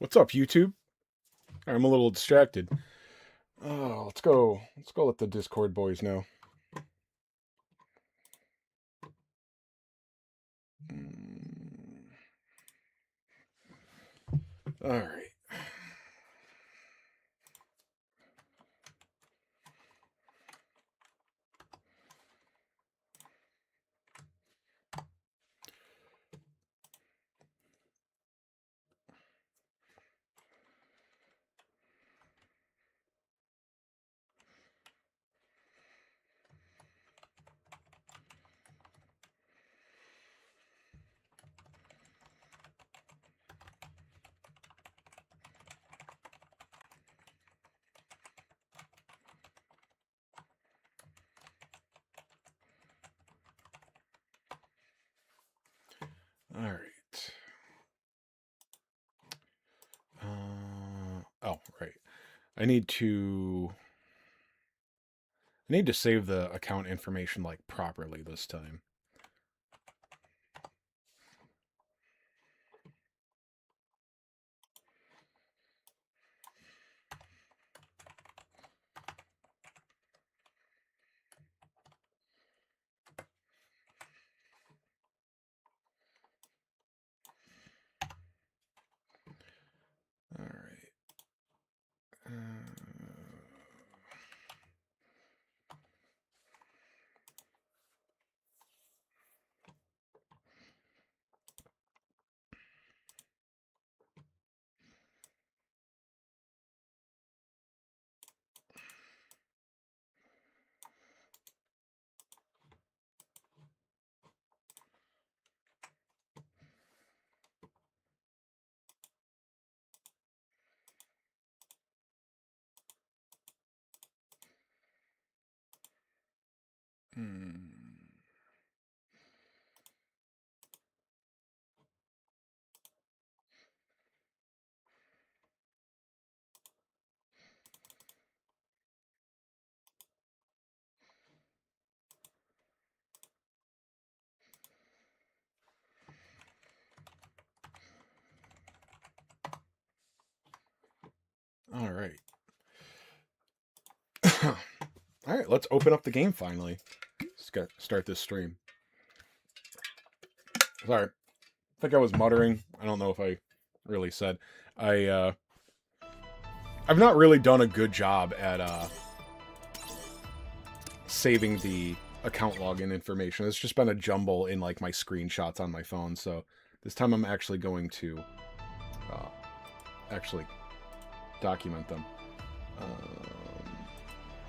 What's up, YouTube? I'm a little distracted. Oh, let's go. Let's go let the Discord boys know. All right. All right. Oh, right. I need to. I need to save the account information like properly this time. All right. All right. All right. Let's open up the game finally. Let's start this stream. Sorry. I think I was muttering. I don't know if I really said. I I've not really done a good job at saving the account login information. It's just been a jumble in like my screenshots on my phone. So this time I'm actually going to uh, actually document them.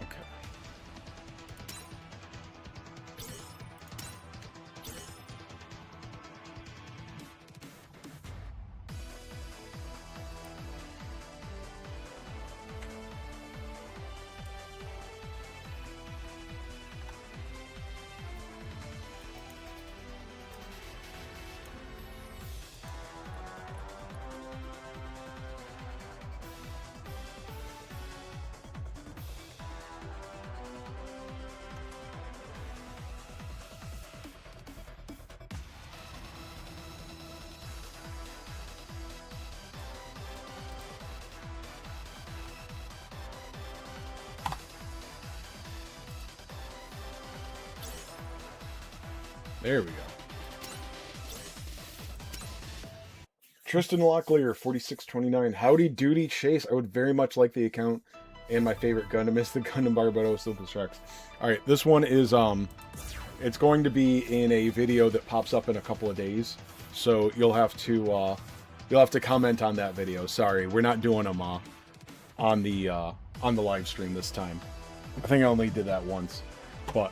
Okay. There we go. Tristan Locklear, 4629. Howdy doody Chase. I would very much like the account. And my favorite Gundam is the Gundam Barbados Silver Rex. Alright, this one is it's going to be in a video that pops up in a couple of days. So you'll have to comment on that video. Sorry, we're not doing them on the live stream this time. I think I only did that once. But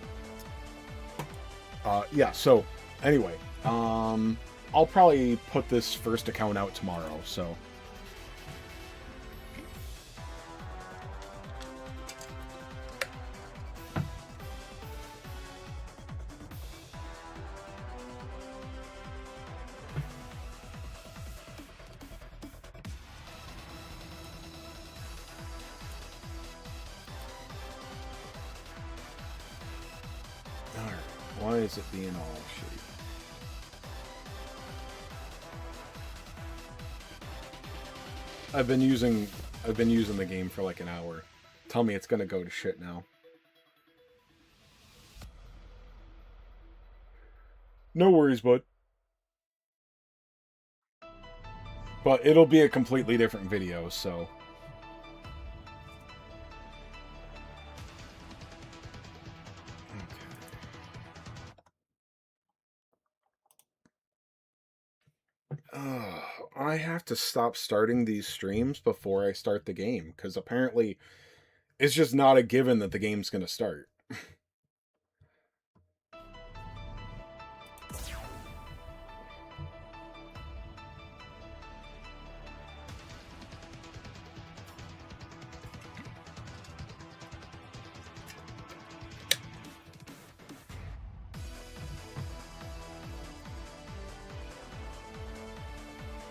yeah, so anyway, I'll probably put this first account out tomorrow, so. Alright, why is it being all shitty? I've been using the game for like an hour. Tell me it's gonna go to shit now. No worries, bud. But it'll be a completely different video, so. I have to stop starting these streams before I start the game, because apparently it's just not a given that the game's going to start.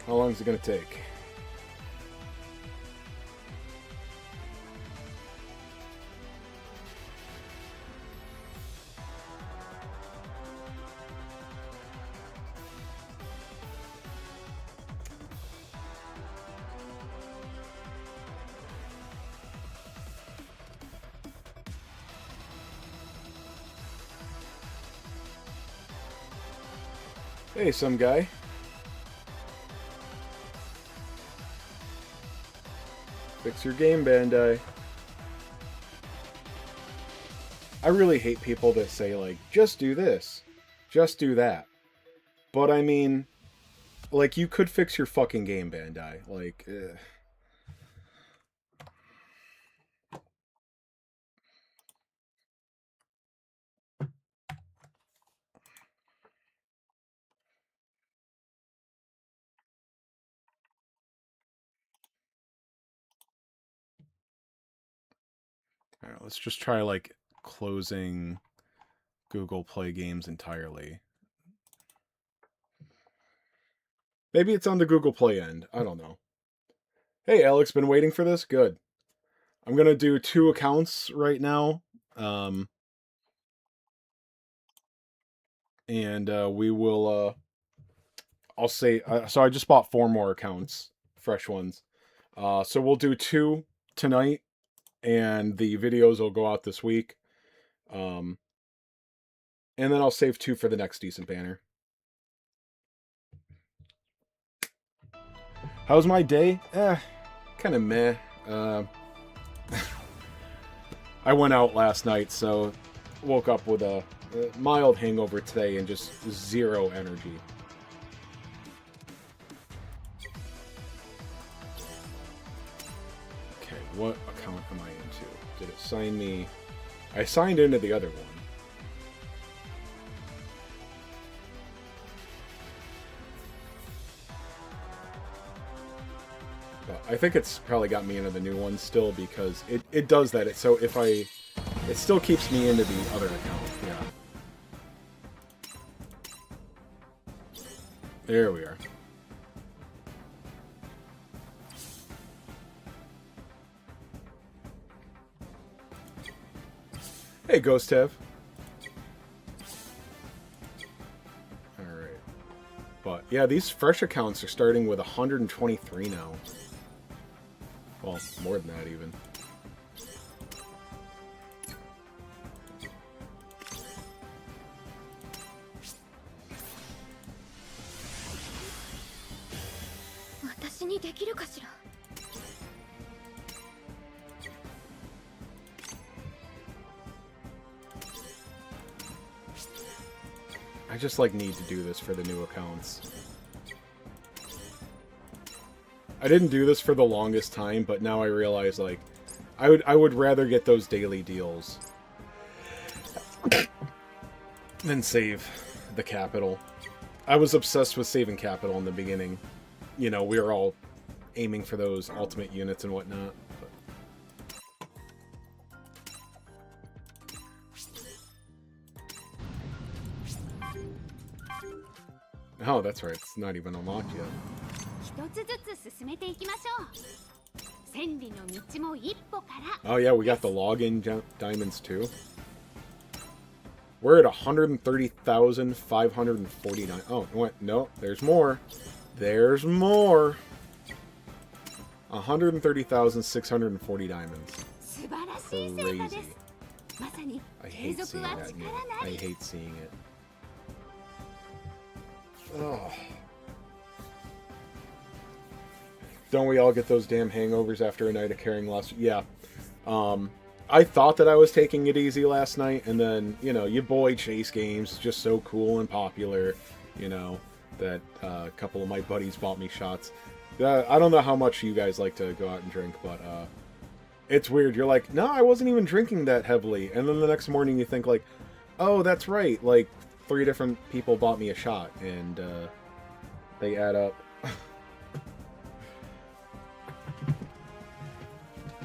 How long is it going to take? Hey, some guy. Fix your game, Bandai. I really hate people that say, like, just do this. Just do that. But, I mean, like, you could fix your fucking game, Bandai. Like, Alright, let's just try, like, closing Google Play games entirely. Maybe it's on the Google Play end. I don't know. Hey, Alex, been waiting for this? Good. I'm going to do 2 accounts right now. And we will... I'll say... so I just bought 4 more accounts. Fresh ones. So we'll do 2 tonight. And the videos will go out this week. And then I'll save 2 for the next decent banner. How's my day? Kind of meh. I went out last night, so woke up with a mild hangover today and just 0 energy. Okay, what account am I into? Did it sign me? I signed into the other one. I think it's probably got me into the new one still because it does that. So if it still keeps me into the other account. Yeah. There we are. Hey, Ghost Tev. Alright. But yeah, these fresh accounts are starting with 123 now. Well, more than that, even. I just, like, need to do this for the new accounts. I didn't do this for the longest time, but now I realize, like, I would rather get those daily deals than save the capital. I was obsessed with saving capital in the beginning. You know, we were all aiming for those ultimate units and whatnot. But... oh, that's right. It's not even unlocked yet. Oh yeah, we got the login diamonds too. We're at 130,549. Oh, what? No, there's more. There's more. 130,640 diamonds. Crazy. I hate seeing that. I hate seeing it. Oh. Don't we all get those damn hangovers after a night of carrying lost? Yeah. I thought that I was taking it easy last night, and then, you know, your boy Chase Games, just so cool and popular, you know, that a couple of my buddies bought me shots. I don't know how much you guys like to go out and drink, but it's weird. You're like, no, I wasn't even drinking that heavily. And then the next morning you think like, oh, that's right. Like 3 different people bought me a shot, and they add up.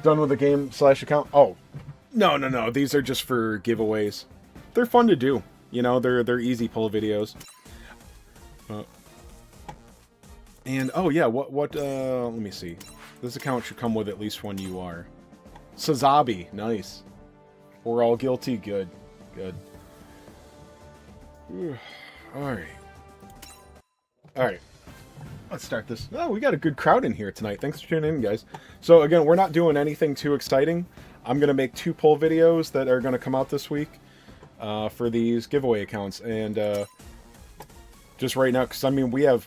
Done with the game / account? Oh, no. These are just for giveaways. They're fun to do. You know, they're easy pull videos. And oh yeah, what? Let me see. This account should come with at least one UR. Sazabi, nice. We're all guilty. Good. All right. Let's start this. Oh, we got a good crowd in here tonight. Thanks for tuning in, guys. So again, we're not doing anything too exciting. I'm gonna make 2 poll videos that are gonna come out this week for these giveaway accounts, and just right now, because I mean we have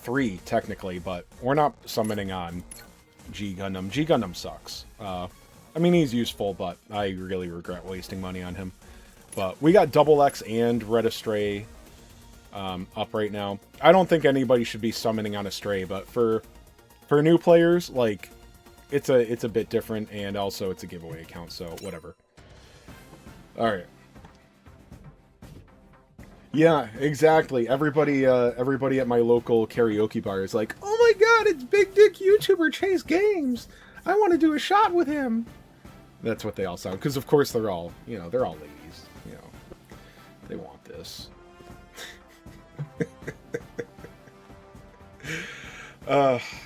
3 technically, but we're not summoning on G Gundam. G Gundam sucks. I mean he's useful, but I really regret wasting money on him. But we got Double X and Red Astray up right now. I don't think anybody should be summoning on Astray, but for new players, like it's a bit different, and also it's a giveaway account, so whatever. All right. Yeah, exactly. Everybody at my local karaoke bar is like, "Oh my God, it's Big Dick YouTuber Chase Games. I want to do a shot with him." That's what they all sound, because of course they're all ladies. You know, they want this. Gosh.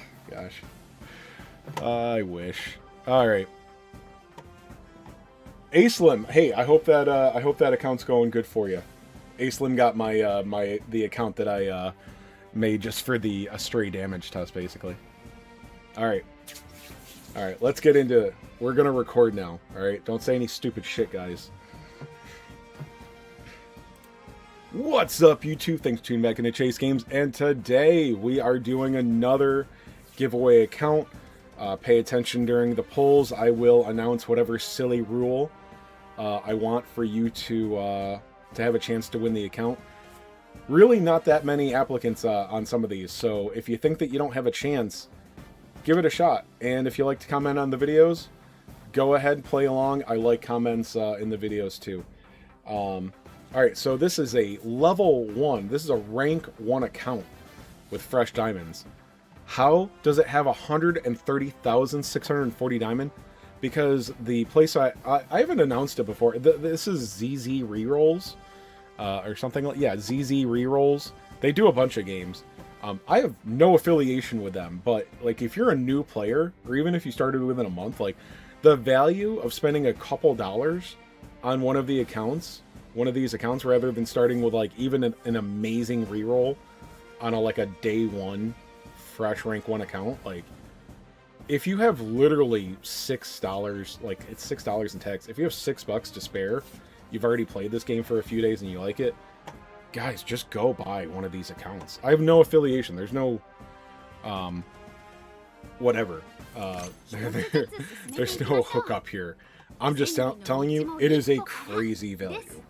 I wish. All right. Aslim, hey, I hope that account's going good for you. Aslim got my the account that I made just for the Astray damage test, basically. All right, let's get into it. We're gonna record now. All right, don't say any stupid shit, guys. What's up, YouTube? Thanks for tuning back into Chase Games, and today we are doing another giveaway account. Pay attention during the polls. I will announce whatever silly rule I want for you to have a chance to win the account. Really not that many applicants on some of these, so if you think that you don't have a chance, give it a shot. And if you like to comment on the videos, go ahead, play along. I like comments in the videos too. Alright, so this is a level 1. This is a rank 1 account with fresh diamonds. How does it have 130,640 diamond? Because the place I haven't announced it before. This is ZZ Rerolls. Or something like, yeah, ZZ Rerolls. They do a bunch of games. I have no affiliation with them, but like if you're a new player, or even if you started within a month, like the value of spending a couple dollars on one of these accounts, rather than starting with like even an amazing reroll on a day 1 fresh rank 1 account, like if you have literally $6, like it's $6 in tax, if you have $6 to spare, you've already played this game for a few days and you like it, guys, just go buy one of these accounts. I have no affiliation. There's no, whatever. There's no hookup here. I'm just telling you, it is a crazy value.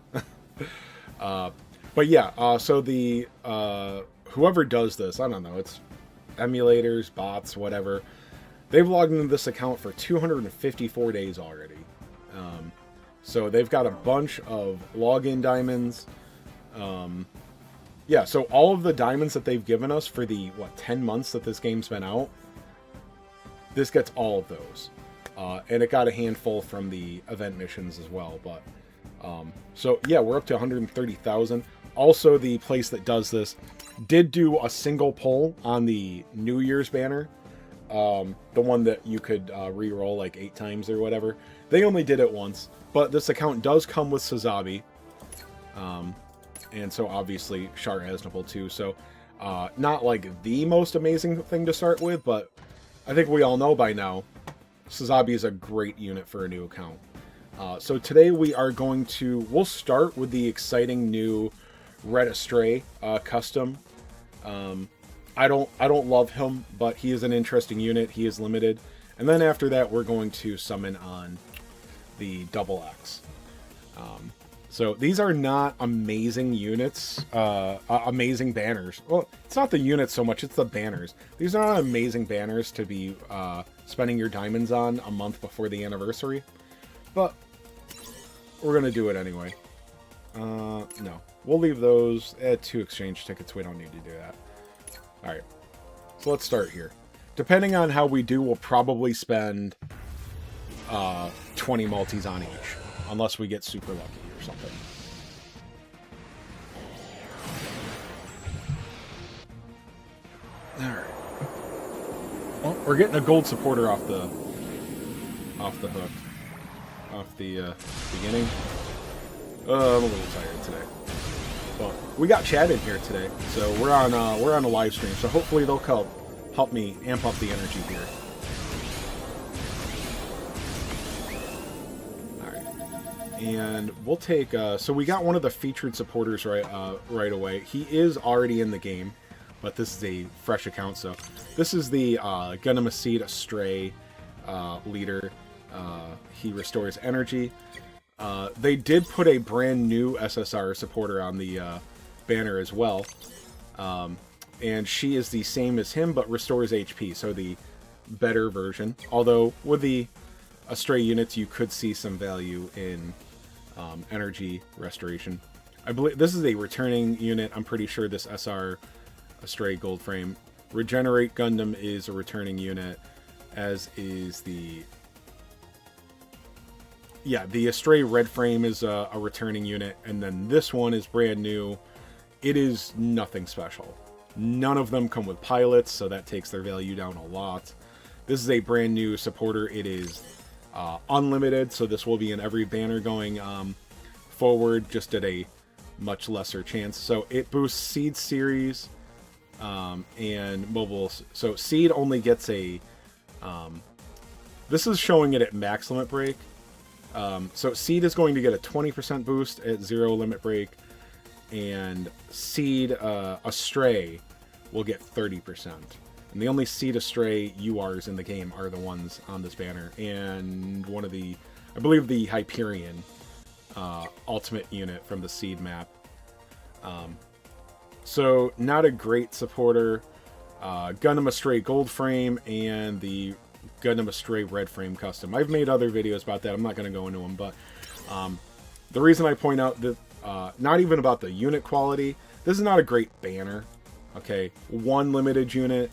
But yeah, so the, whoever does this, I don't know, it's emulators, bots, whatever. They've logged into this account for 254 days already. So they've got a bunch of login diamonds. Yeah, so all of the diamonds that they've given us for the, 10 months that this game's been out, this gets all of those. And it got a handful from the event missions as well. But so yeah, we're up to 130,000. Also, the place that does this did do a single poll on the New Year's banner. The one that you could re-roll like 8 times or whatever. They only did it once, but this account does come with Sazabi. And so obviously Char Aznable too. So not like the most amazing thing to start with, but I think we all know by now, Sazabi is a great unit for a new account. So today we'll start with the exciting new Red Astray custom. I don't love him, but he is an interesting unit. He is limited. And then after that, we're going to summon on the Double X. So these are not amazing units, amazing banners. Well, it's not the units so much, it's the banners. These are not amazing banners to be spending your diamonds on a month before the anniversary. But we're going to do it anyway. No. We'll leave those at 2 exchange tickets. We don't need to do that. Alright. So let's start here. Depending on how we do, we'll probably spend 20 multis on each. Unless we get super lucky or something. Alright. Well, we're getting a gold supporter off the hook. Off the beginning. I'm a little tired today. Well, we got Chad in here today, so we're on a live stream. So hopefully they'll help me amp up the energy here. All right, and we'll take. So we got one of the featured supporters right away. He is already in the game, but this is a fresh account. So this is the Gundam Seed Astray leader. He restores energy. They did put a brand new SSR supporter on the banner as well. And she is the same as him, but restores HP, so the better version. Although, with the Astray units, you could see some value in energy restoration. I believe this is a returning unit. I'm pretty sure this SR Astray Gold Frame. Regenerate Gundam is a returning unit, as is the... Yeah, the Astray Red Frame is a returning unit, and then this one is brand new. It is nothing special. None of them come with pilots, so that takes their value down a lot. This is a brand new supporter. It is unlimited, so this will be in every banner going forward, just at a much lesser chance. So it boosts Seed series and mobile. So Seed only gets a... this is showing it at max limit break. So Seed is going to get a 20% boost at 0 limit break, and Seed Astray will get 30%. And the only Seed Astray URs in the game are the ones on this banner, and one of the, I believe the Hyperion ultimate unit from the Seed map. So not a great supporter. Gundam Astray Gold Frame and the Gundam Astray Red Frame custom. I've made other videos about that. I'm not going to go into them, but the reason I point out that not even about the unit quality, this is not a great banner. Okay, one limited unit.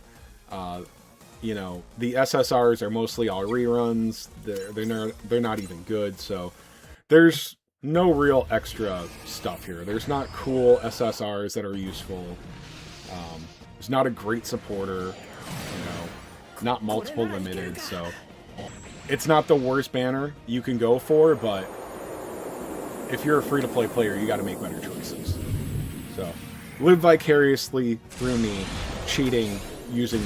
You know, the SSRs are mostly all reruns. They're not even good. So there's no real extra stuff here. There's not cool SSRs that are useful. There's not a great supporter. You know, not multiple limited. So it's not the worst banner you can go for, but if you're a free-to-play player, you got to make better choices. So live vicariously through me, cheating using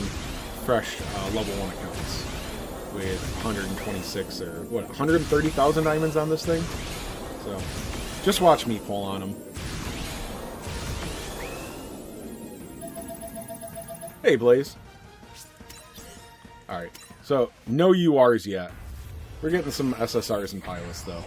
fresh level 1 accounts with 126 or what, 130,000 diamonds on this thing. So just watch me pull on them. Hey, Blaze. Alright, so no URs yet. We're getting some SSRs and pilots, though.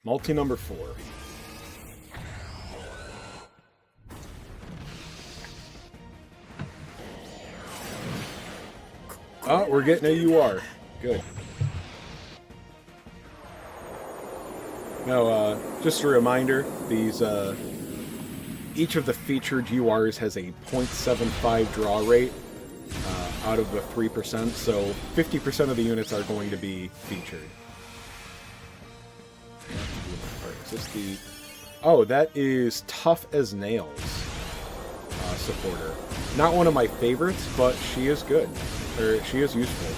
Multi number 4. Oh, we're getting a UR. Good. Now, just a reminder, these each of the featured URs has a 0.75 draw rate. out of the 3%, so 50% of the units are going to be featured. Alright, is this the... Oh, that is Tough as Nails supporter. Not one of my favorites, but she is good. Or she is useful.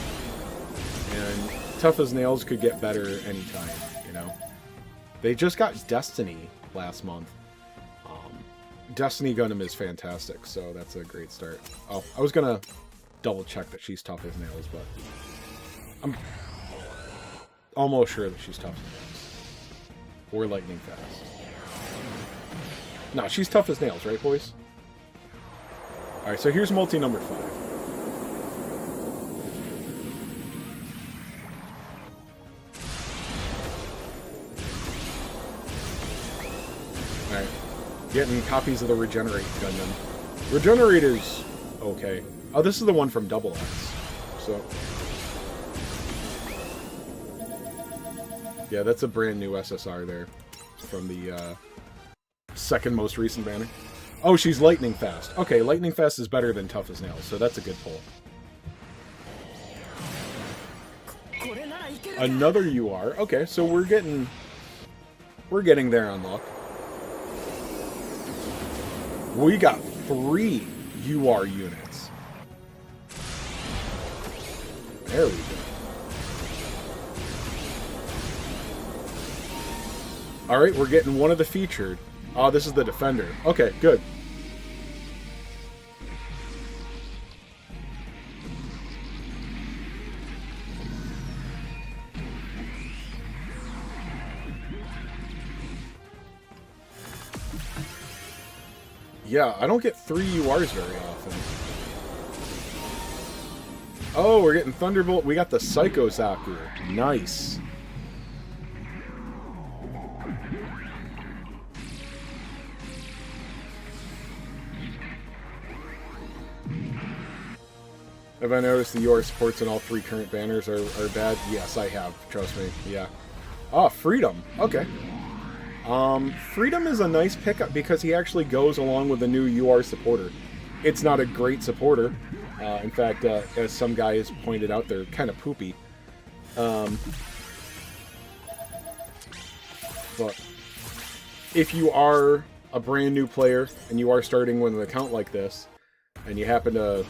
And Tough as Nails could get better anytime, you know? They just got Destiny last month. Destiny Gundam is fantastic, so that's a great start. Oh, I was gonna double check that she's Tough as Nails, but I'm almost sure that she's Tough as Nails. Or Lightning Fast. No, she's Tough as Nails, right, boys? Alright, so here's multi number 5. Alright. Getting copies of the Regenerate Gundam. Regenerate is okay. Oh, this is the one from Double X. So... yeah, that's a brand new SSR there. From the second most recent banner. Oh, she's Lightning Fast. Okay, Lightning Fast is better than Tough as Nails, so that's a good pull. Another UR. Okay, so we're getting there on luck. We got 3 UR units. There we go. Alright, we're getting one of the featured. Oh, this is the Defender. Okay, good. Yeah, I don't get 3 URs very often. Oh, we're getting Thunderbolt. We got the Psycho Zaku. Nice. Have I noticed the UR supports in all 3 current banners are bad? Yes, I have. Trust me. Yeah. Oh, Freedom. Okay. Freedom is a nice pickup because he actually goes along with the new UR supporter. It's not a great supporter. In fact, as some guys pointed out, they're kind of poopy. But if you are a brand new player and you are starting with an account like this, and you happen to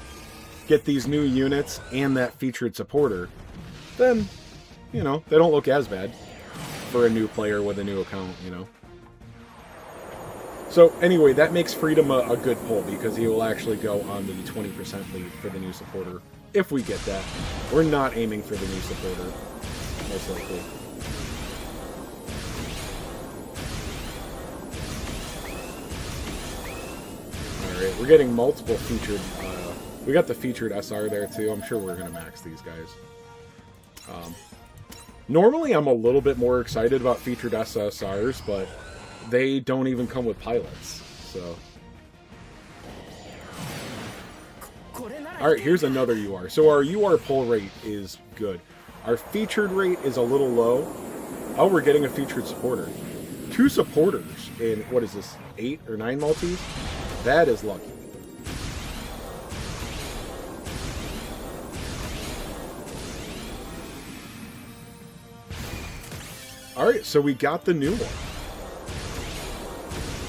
get these new units and that featured supporter, then, you know, they don't look as bad for a new player with a new account, you know. So, anyway, that makes Freedom a good pull, because he will actually go on the 20% lead for the new supporter, if we get that. We're not aiming for the new supporter, most likely. Alright, we're getting multiple featured, we got the featured SR there too. I'm sure we're going to max these guys. Normally I'm a little bit more excited about featured SSRs, but they don't even come with pilots, so... Alright, here's another UR. So our UR pull rate is good. Our featured rate is a little low. Oh, we're getting a featured supporter. 2 supporters in, what is this, 8 or 9 multis? That is lucky. Alright, so we got the new one.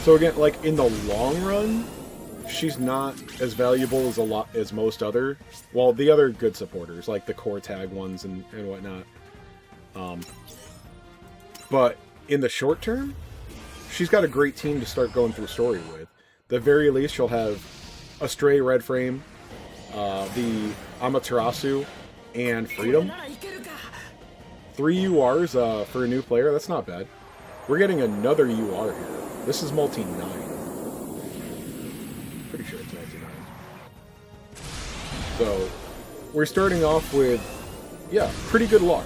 So again, like, in the long run, she's not as valuable as most other, well, the other good supporters, like the core tag ones and whatnot. But in the short term, she's got a great team to start going through story with. The very least, she'll have a Stray Red Frame, the Amaterasu, and Freedom. 3 URs for a new player, that's not bad. We're getting another UR here. This is multi-9. Pretty sure it's multi-9. So, we're starting off with, yeah, pretty good luck.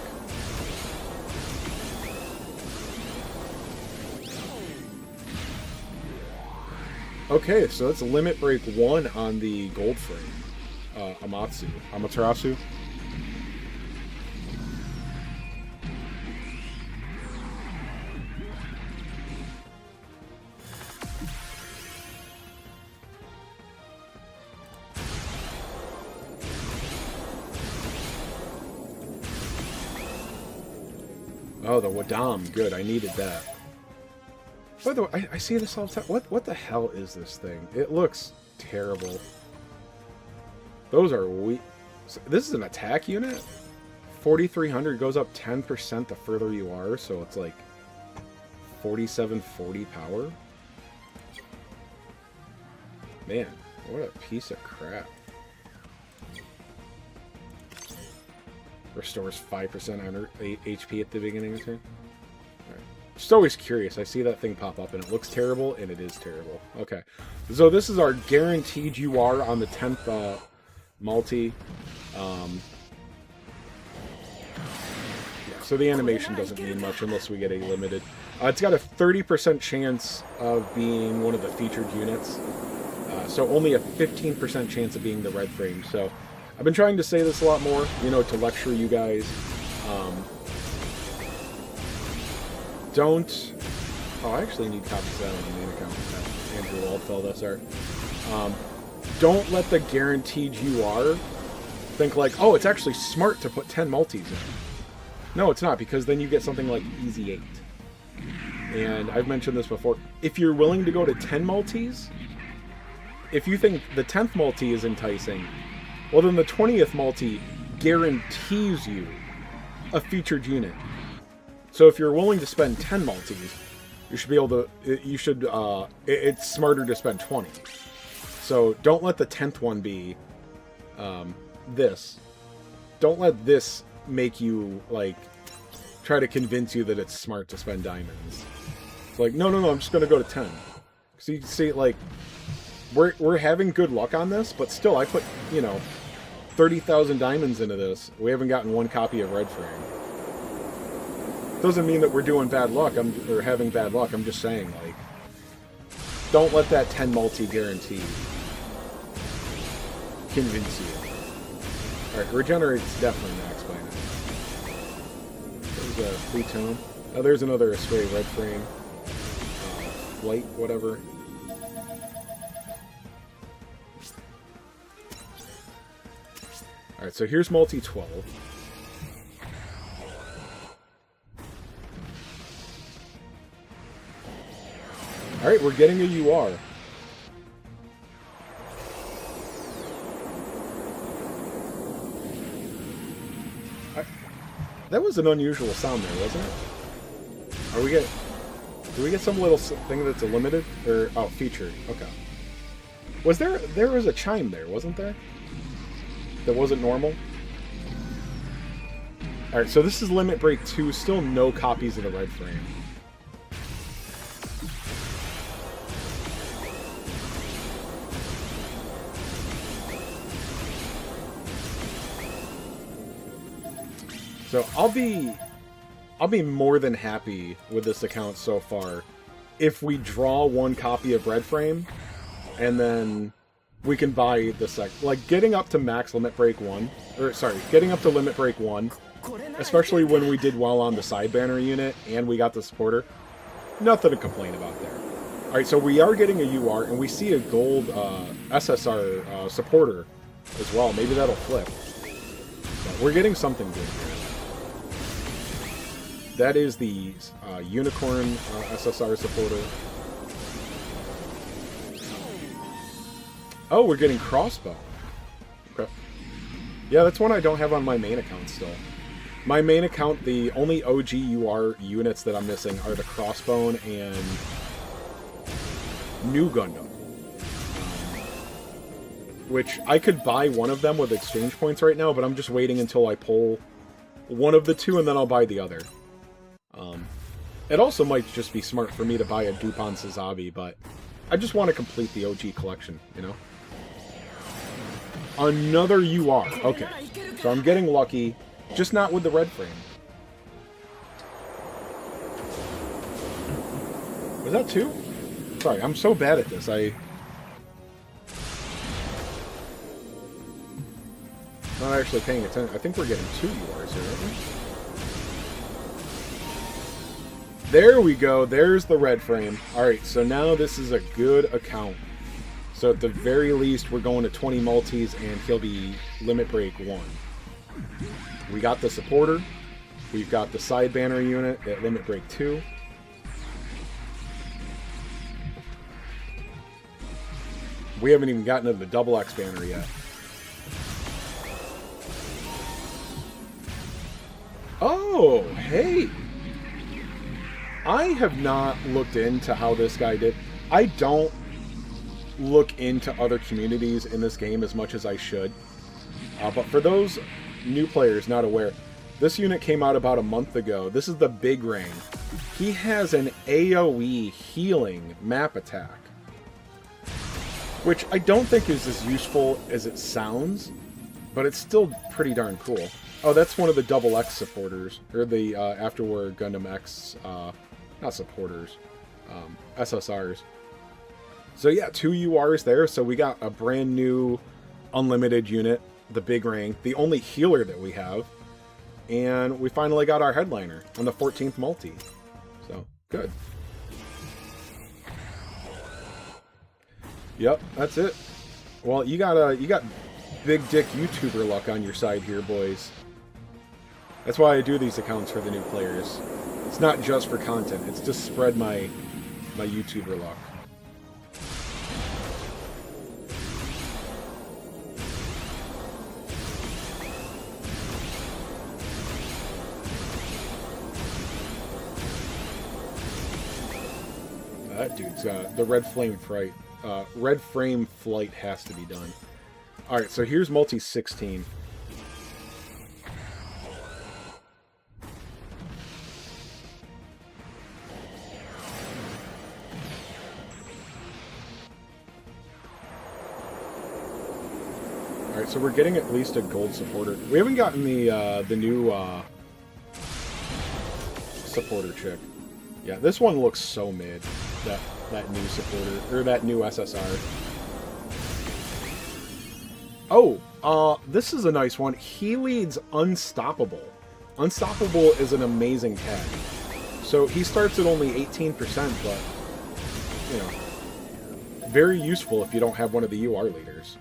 Okay, so that's limit break 1 on the gold frame. Amaterasu. Oh, the Gundam. Good, I needed that. By the way, I see this all the time. What the hell is this thing? It looks terrible. Those are weak. This is an attack unit? 4,300 goes up 10% the further you are, so it's like 4740 power. Man, what a piece of crap. Restores 5% HP at the beginning of the turn. Alright. Just always curious. I see that thing pop up and it looks terrible, and it is terrible. Okay. So this is our guaranteed UR on the 10th multi. Yeah, so the animation doesn't mean much unless we get a limited. It's got a 30% chance of being one of the featured units. So only a 15% chance of being the red frame. So I've been trying to say this a lot more, you know, to lecture you guys. Don't... Oh, I actually need copies of that on the main account. Andrew Waldfeld SR. Don't let the guaranteed UR think like, oh, it's actually smart to put 10 multis in. No, it's not, because then you get something like Easy 8. And I've mentioned this before. If you're willing to go to 10 multis, if you think the 10th multi is enticing, well, then the 20th multi guarantees you a featured unit. So if you're willing to spend 10 multis, you should be able to, it's smarter to spend 20. So don't let the 10th one be this. Don't let this make you, like, try to convince you that it's smart to spend diamonds. It's like, no, I'm just going to go to 10. So you can see, like, we're having good luck on this, but still, I put, you know, 30,000 diamonds into this. We haven't gotten one copy of Red Frame. Doesn't mean that we're doing bad luck, or having bad luck. I'm just saying, like, don't let that 10 multi guarantee convince you. Alright, Regenerate's definitely max by now. There's a free tome. Oh, there's another Astray Red Frame. Flight, whatever. Alright, so here's multi 12. Alright, we're getting a UR. That was an unusual sound there, wasn't it? Do we get some little thing that's a limited? Or, oh, featured. Okay. Was there was a chime there, wasn't there? That wasn't normal? Alright, so this is Limit Break 2, still no copies of the Red Frame. So I'll be more than happy with this account so far if we draw one copy of Red Frame and then we can buy the like getting up to max Limit Break 1, or sorry, getting up to Limit Break 1, especially when we did well on the side banner unit and we got the supporter, nothing to complain about there. Alright, so we are getting a UR and we see a gold SSR supporter as well. Maybe that'll flip. But we're getting something good here. That is the Unicorn SSR supporter. Oh, we're getting Crossbow. Okay. Yeah, that's one I don't have on my main account still. My main account, the only OG UR units that I'm missing are the Crossbone and New Gundam. Which I could buy one of them with exchange points right now, but I'm just waiting until I pull one of the two and then I'll buy the other. It also might just be smart for me to buy a Dupont Sazabi, but I just want to complete the OG collection, you know? Another UR. Okay, so I'm getting lucky, just not with the Red Frame. Was that 2? Sorry, I'm so bad at this. Not actually paying attention. I think we're getting 2 URs here, aren't we? There we go. There's the Red Frame. Alright, so now this is a good account. So at the very least, we're going to 20 multis, and he'll be Limit Break 1. We got the supporter. We've got the side banner unit at Limit Break 2. We haven't even gotten to the double X banner yet. Oh, hey! I have not looked into how this guy did. I don't look into other communities in this game as much as I should. But for those new players not aware, this unit came out about a month ago. This is the Big Ring. He has an AoE healing map attack, which I don't think is as useful as it sounds, but it's still pretty darn cool. Oh, that's one of the Double X supporters, or the Afterwar Gundam X, not supporters, SSRs. So yeah, 2 URs there, so we got a brand new unlimited unit, the Big Ring, the only healer that we have, and we finally got our headliner on the 14th multi. So, good. Yep, that's it. Well, you got big dick YouTuber luck on your side here, boys. That's why I do these accounts for the new players. It's not just for content, it's to spread my YouTuber luck. That dude's got the red flame fright. Red frame flight has to be done. Alright, so here's multi 16. Alright, so we're getting at least a gold supporter. We haven't gotten the new supporter chick. Yeah, this one looks so mid. That new supporter, or that new SSR. Oh, this is a nice one. He leads Unstoppable. Unstoppable is an amazing tag. So he starts at only 18%, but, you know, very useful if you don't have one of the UR leaders.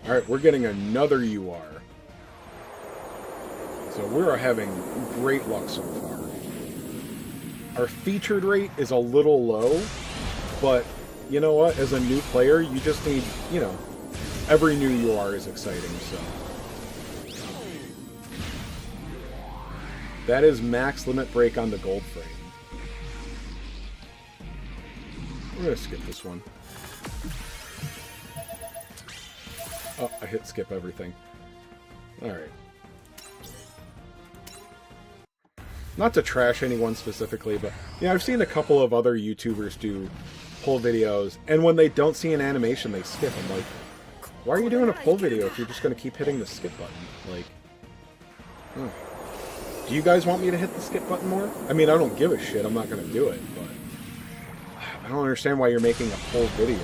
Alright, we're getting another UR. So we're having great luck so far. Our featured rate is a little low, but you know what? As a new player, you just need, you know, every new UR is exciting, so. That is max limit break on the gold frame. We're going to skip this one. Oh, I hit skip everything. Alright. Not to trash anyone specifically, but yeah, I've seen a couple of other YouTubers do pull videos, and when they don't see an animation, they skip. I'm like, why are you doing a pull video if you're just going to keep hitting the skip button? Like, do you guys want me to hit the skip button more? I mean, I don't give a shit. I'm not going to do it, but I don't understand why you're making a pull video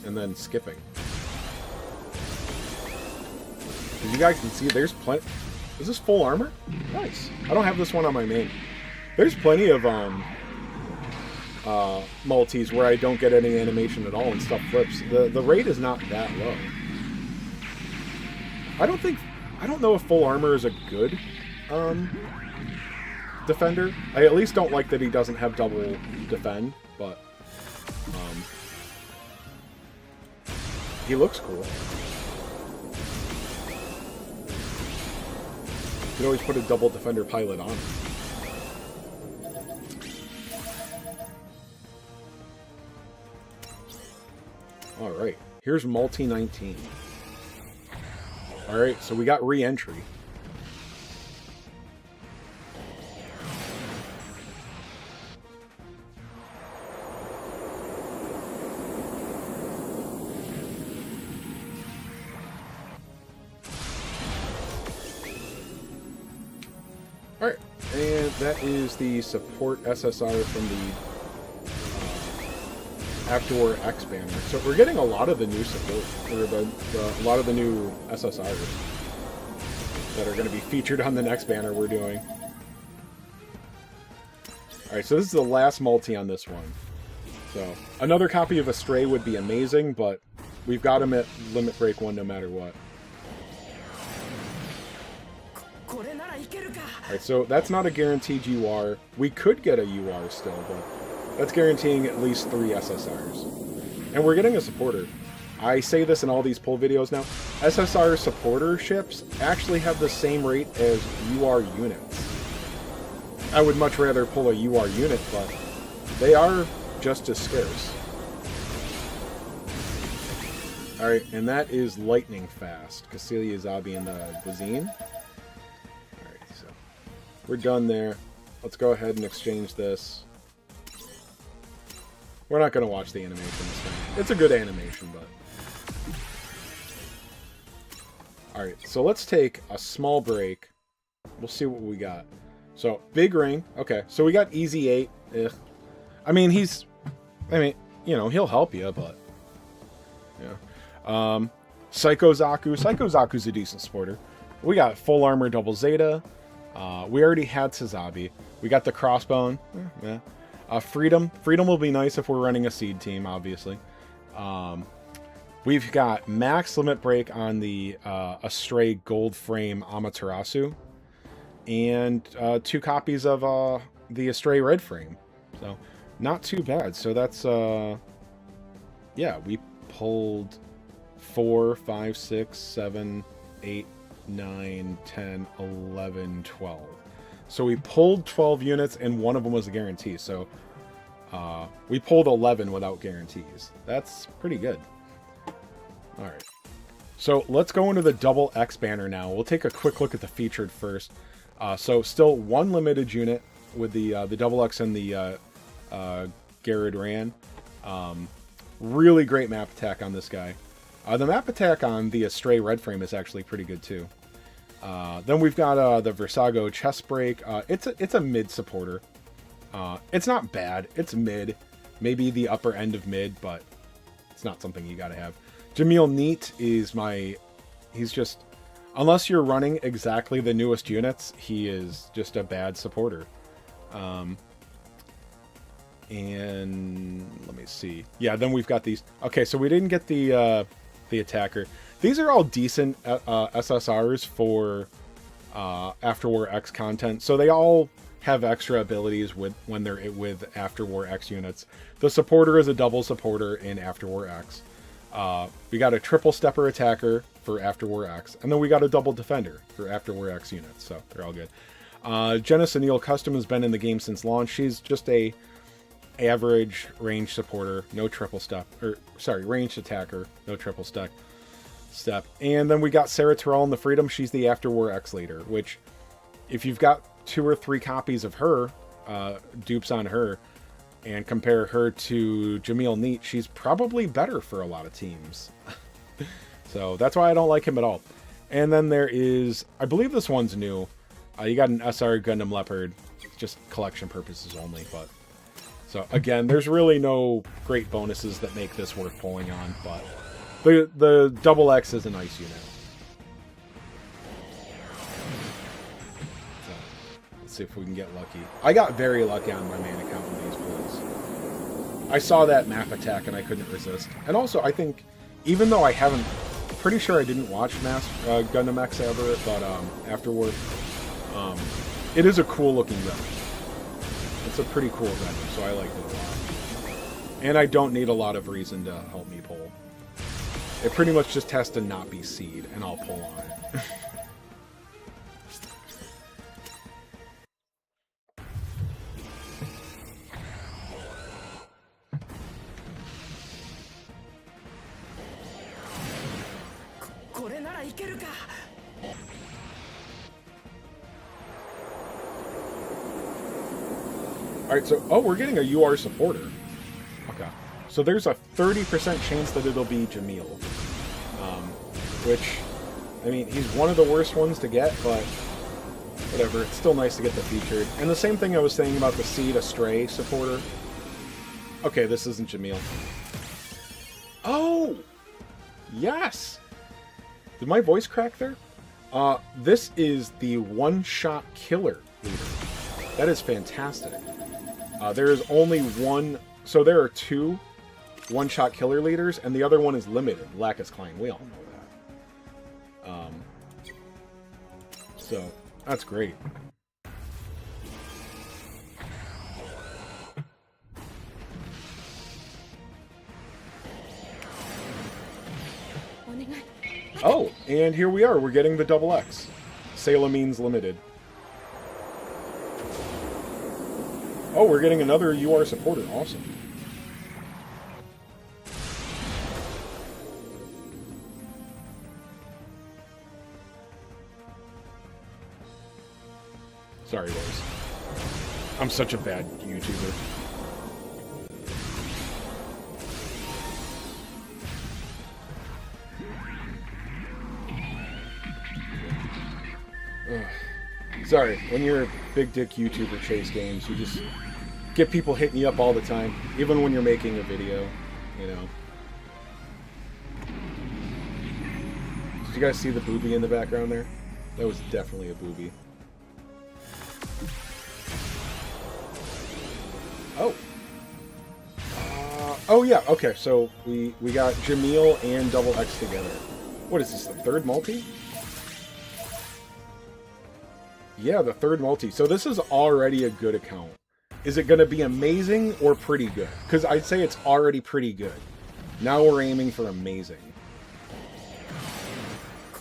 and then skipping. As you guys can see, there's plenty. Is this full armor? Nice. I don't have this one on my main. There's plenty of multis where I don't get any animation at all and stuff flips. The rate is not that low. I don't know if full armor is a good defender. I at least don't like that he doesn't have double defend, but he looks cool. You can always put a double defender pilot on. Alright, here's multi 19. Alright, so we got re-entry. Alright, and that is the support SSR from the Afterwar X banner. So we're getting a lot of the new support, or a lot of the new SSRs that are going to be featured on the next banner we're doing. Alright, so this is the last multi on this one. So, another copy of Astray would be amazing, but we've got him at Limit Break 1 no matter what. Alright, so that's not a guaranteed UR. We could get a UR still, but that's guaranteeing at least 3 SSRs. And we're getting a supporter. I say this in all these pull videos now. SSR supporter ships actually have the same rate as UR units. I would much rather pull a UR unit, but they are just as scarce. Alright, and that is lightning fast. Cassilia, Zabi, and the Zine. Alright, so we're done there. Let's go ahead and exchange this. We're not going to watch the animation this time. It's a good animation, but... Alright, so let's take a small break. We'll see what we got. So, big ring. Okay, so we got easy 8. Ugh. I mean, you know, he'll help you, but... Yeah. Psycho Zaku. Psycho Zaku's a decent supporter. We got full armor double Zeta. We already had Sazabi. We got the crossbone. Yeah. Freedom. Freedom will be nice if we're running a seed team, obviously. We've got max limit break on the Astray gold frame Amaterasu. And 2 copies of the Astray red frame. So, not too bad. So that's, yeah, we pulled 4, 5, 6, 7, 8, 9, 10, 11, 12. So we pulled 12 units, and one of them was a guarantee. So we pulled 11 without guarantees. That's pretty good. All right. So let's go into the double X banner now. We'll take a quick look at the featured first. So still 1 limited unit with the double X and the Garrod Ran. Really great map attack on this guy. The map attack on the Astray red frame is actually pretty good too. Then we've got the Versago chest break. It's a mid supporter. It's not bad. It's mid. Maybe the upper end of mid, but it's not something you gotta have. Jamil Neat is he's just, unless you're running exactly the newest units, he is just a bad supporter. And let me see. Yeah, then we've got these. Okay, so we didn't get the attacker. These are all decent SSRs for After War X content. So they all have extra abilities when they're with After War X units. The supporter is a double supporter in After War X. We got a triple stepper attacker for After War X, and then we got a double defender for After War X units. So they're all good. Jenna Sunil Custom has been in the game since launch. She's just a average range supporter, no triple step, or sorry, ranged attacker, no triple step. And then we got Sarah Terrell in the Freedom. She's the After War X leader, which if you've got 2 or 3 copies of her, dupes on her, and compare her to Jamil Neat, she's probably better for a lot of teams. So that's why I don't like him at all. And then there is, I believe this one's new. You got an SR Gundam Leopard, just collection purposes only, but so again, there's really no great bonuses that make this worth pulling on, but the double X is a nice unit. So, let's see if we can get lucky. I got very lucky on my main account with these pulls. I saw that map attack and I couldn't resist. And also, I think, even though I haven't, pretty sure I didn't watch Gundam X ever, but afterward, it is a cool looking gun. It's a pretty cool gun, so I like it a lot. And I don't need a lot of reason to help me pull. It pretty much just has to not be seed, and I'll pull on it. Alright, so, oh, we're getting a UR supporter. Okay. So there's a 30% chance that it'll be Jamil. Which, I mean, he's one of the worst ones to get, but whatever. It's still nice to get the featured. And the same thing I was saying about the Seed Astray supporter. Okay, this isn't Jamil. Oh! Yes! Did my voice crack there? This is the one-shot killer leader. That is fantastic. There is only one, so there are two one-shot killer leaders, and the other one is limited. Lacus Klein, we all know that. So that's great. Oh, and here we are. We're getting the double X. Salamines Limited. Oh, we're getting another UR supporter. Awesome. Sorry, boys. I'm such a bad YouTuber. Sorry, when you're a big dick YouTuber chase games, you just get people hitting you up all the time, even when you're making a video, you know. Did you guys see the boobie in the background there? That was definitely a boobie. Oh. Oh yeah, okay, so we got Jamil and Double X together. What is this, the third multi? Yeah, the third multi. So this is already a good account. Is it going to be amazing or pretty good? Because I'd say it's already pretty good. Now we're aiming for amazing.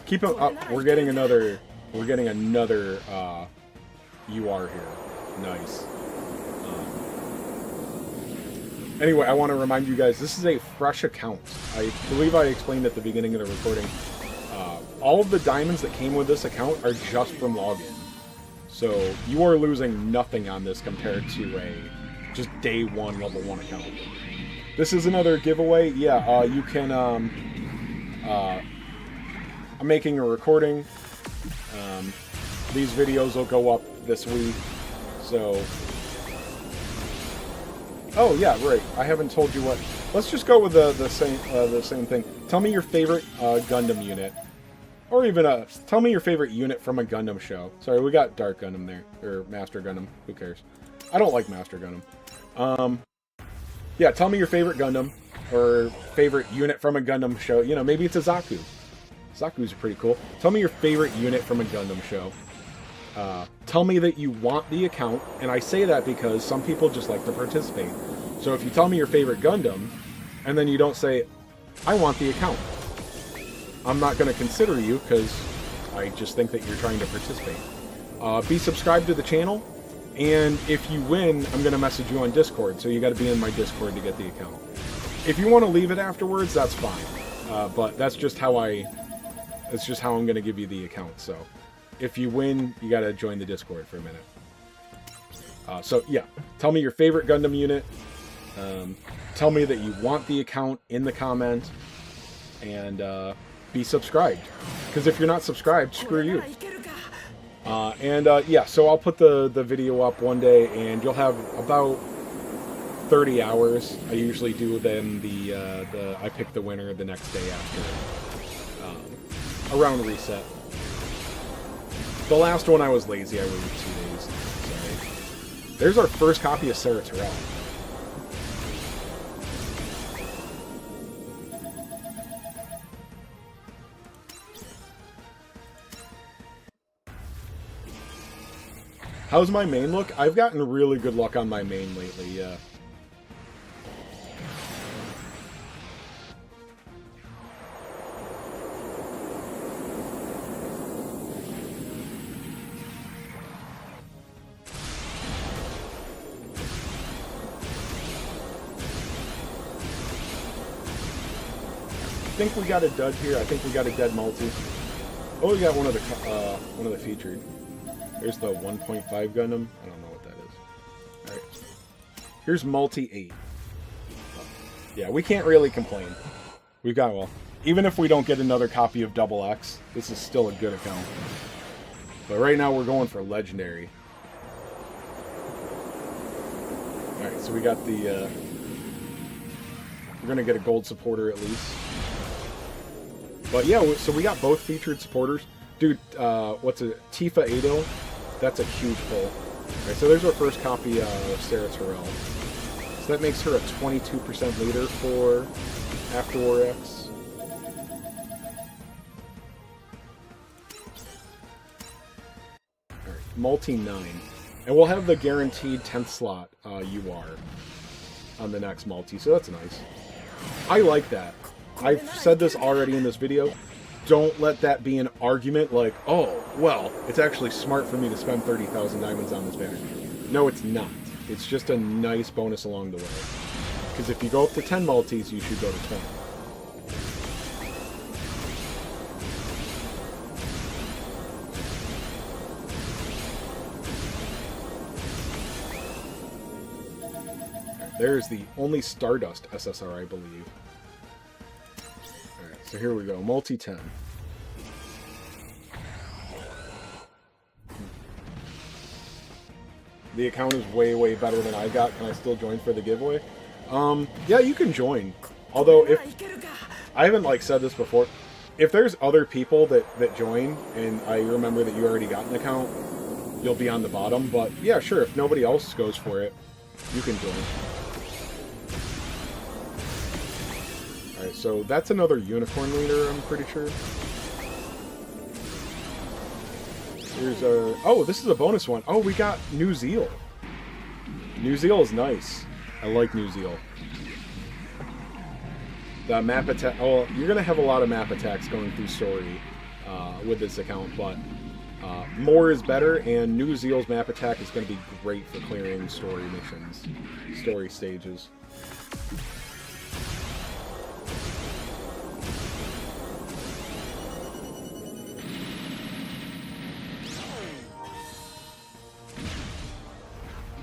Keep it up. We're getting another. We're getting another UR here. Nice. Anyway, I want to remind you guys, this is a fresh account. I believe I explained at the beginning of the recording. All of the diamonds that came with this account are just from login. So you are losing nothing on this compared to a just day one level 1 account. This is another giveaway. Yeah, you can. I'm making a recording. These videos will go up this week. So. Oh yeah, right. I haven't told you what. Let's just go with the same thing. Tell me your favorite Gundam unit. Or even tell me your favorite unit from a Gundam show. Sorry, we got Dark Gundam there. Or Master Gundam. Who cares? I don't like Master Gundam. Yeah, tell me your favorite Gundam. Or favorite unit from a Gundam show. You know, maybe it's a Zaku. Zaku's pretty cool. Tell me your favorite unit from a Gundam show. Tell me that you want the account. And I say that because some people just like to participate. So if you tell me your favorite Gundam, and then you don't say, I want the account, I'm not going to consider you because I just think that you're trying to participate. Be subscribed to the channel, and if you win, I'm going to message you on Discord, so you got to be in my Discord to get the account. If you want to leave it afterwards, that's fine. But that's just how that's just how I'm going to give you the account. So if you win, you got to join the Discord for a minute. So yeah, tell me your favorite Gundam unit. Tell me that you want the account in the comment, and be subscribed, because if you're not subscribed, screw you. Yeah, so I'll put the video up one day, and you'll have about 30 hours. I usually do then I pick the winner the next day after, around reset. The last one I was lazy, I waited 2 days. Sorry. There's our first copy of Sarah Terrell. How's my main look? I've gotten really good luck on my main lately, yeah. I think we got a dud here. I think we got a dead multi. Oh, we got one of the featured. Here's the 1.5 Gundam. I don't know what that is. Alright. Here's Multi 8. Yeah, we can't really complain. We've got, well, even if we don't get another copy of Double X, this is still a good account. But right now we're going for Legendary. Alright, so we got the, we're gonna get a gold supporter at least. But yeah, so we got both featured supporters. Dude, what's it? Tifa Adil. That's a huge pull. Alright, so there's our first copy of Sarah Terrell. So that makes her a 22% leader for After War X. Alright, multi 9. And we'll have the guaranteed 10th slot UR on the next multi, so that's nice. I like that. I've said this already in this video. Don't let that be an argument like, oh, well, it's actually smart for me to spend 30,000 diamonds on this banner. No, it's not. It's just a nice bonus along the way. Because if you go up to 10 multis, you should go to 20. There's the only Stardust SSR, I believe. Alright, so here we go. Multi-10. The account is way, way better than I got. Can I still join for the giveaway? Yeah, you can join. Although, if... I haven't, said this before. If there's other people that join, and I remember that you already got an account, you'll be on the bottom. But, yeah, sure, if nobody else goes for it, you can join. Alright, so that's another unicorn leader, I'm pretty sure. Here's a... Oh, this is a bonus one. Oh, we got New Zeal. New Zeal is nice. I like New Zeal. The map attack... Oh, you're going to have a lot of map attacks going through story with this account, but more is better, and New Zeal's map attack is going to be great for clearing story missions, story stages.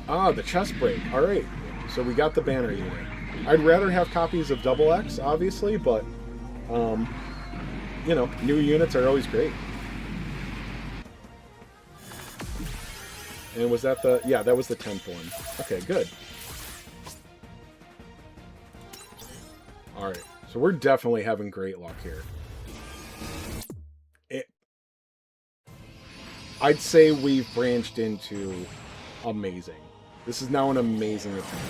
Ah, the chest break. Alright, so we got the banner unit. I'd rather have copies of Double X, obviously, but, you know, new units are always great. And was that the... Yeah, that was the 10th one. Okay, good. Alright, so we're definitely having great luck here. I'd say we've branched into amazing. This is now an amazing attempt.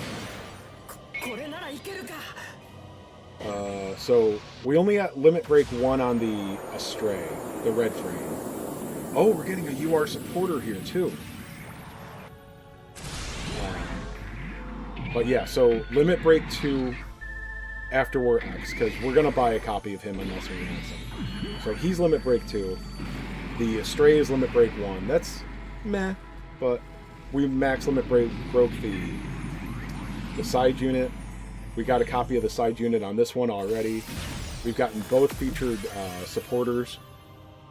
So, we only got Limit Break 1 on the Astray, the red frame. Oh, we're getting a UR supporter here, too. But yeah, so Limit Break 2 After War X, because we're going to buy a copy of him unless we want some. So he's Limit Break 2. The Astray is Limit Break 1. That's meh, but we max Limit Break broke the side unit. We got a copy of the side unit on this one already. We've gotten both featured supporters.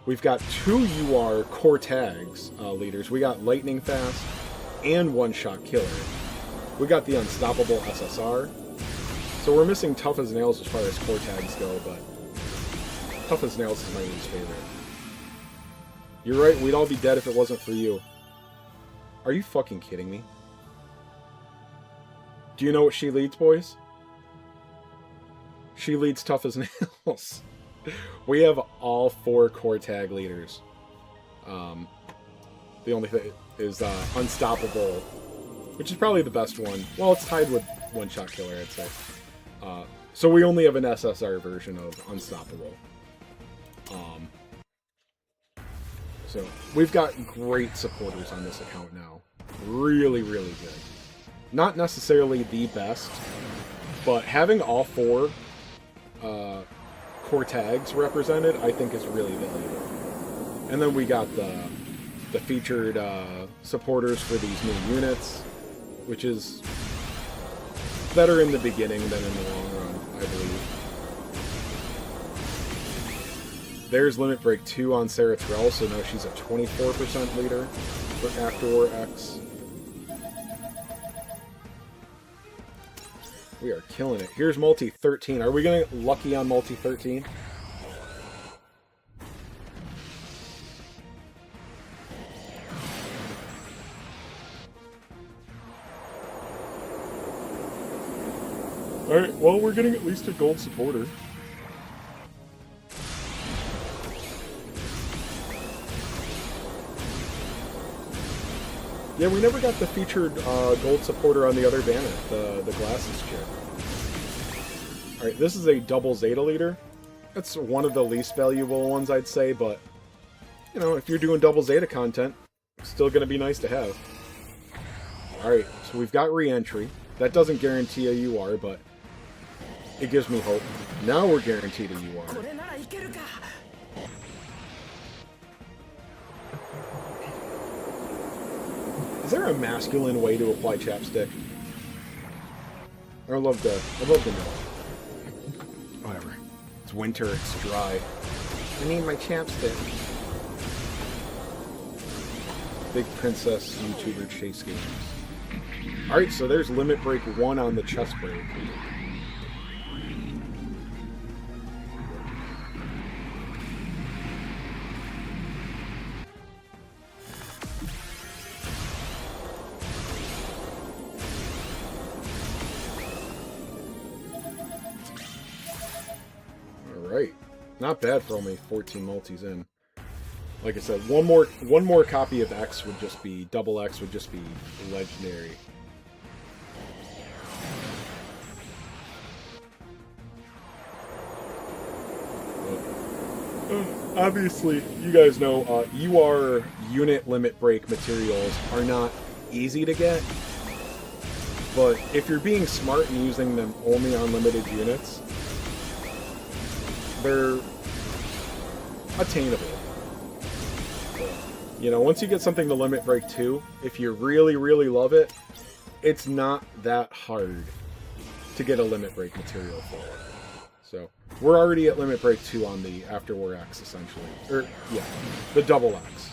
We've got 2 UR core tags leaders. We got Lightning Fast and One Shot Killer. We got the Unstoppable SSR. So we're missing Tough as Nails as far as core tags go, but Tough as Nails is my least favorite. You're right, we'd all be dead if it wasn't for you. Are you fucking kidding me? Do you know what she leads, boys? She leads Tough as Nails. We have all 4 core tag leaders. The only thing is Unstoppable, which is probably the best one. Well, it's tied with One Shot Killer, I'd say. So we only have an SSR version of Unstoppable. So we've got great supporters on this account now. Really, really good. Not necessarily the best, but having all 4 core tags represented, I think is really valuable. And then we got the featured supporters for these new units, which is better in the beginning than in the long run, I believe. There's Limit Break 2 on Sarah Terrell, so now she's a 24% leader for After War X. We are killing it. Here's Multi 13. Are we going to get lucky on Multi 13? Alright, well, we're getting at least a gold supporter. Yeah, we never got the featured gold supporter on the other banner, the glasses chick. Alright, this is a double Zeta leader. It's one of the least valuable ones, I'd say, but, you know, if you're doing double Zeta content, it's still going to be nice to have. Alright, so we've got re-entry. That doesn't guarantee a UR, but it gives me hope. Now we're guaranteed a UR. Is there a masculine way to apply chapstick? I'd love to know. Whatever. It's winter, it's dry. I need my chapstick. Big Princess YouTuber Chase Games. Alright, so there's Limit Break 1 on the chest break. Alright. Not bad for only 14 multis in. Like I said, one more copy of X would just be, double X would just be legendary. Obviously, you guys know, UR unit limit break materials are not easy to get, but if you're being smart and using them only on limited units, they're attainable. You know, once you get something to limit break 2, if you really, really love it, it's not that hard to get a limit break material for it. So, we're already at limit break 2 on the After War X, essentially. Or, yeah, the double X.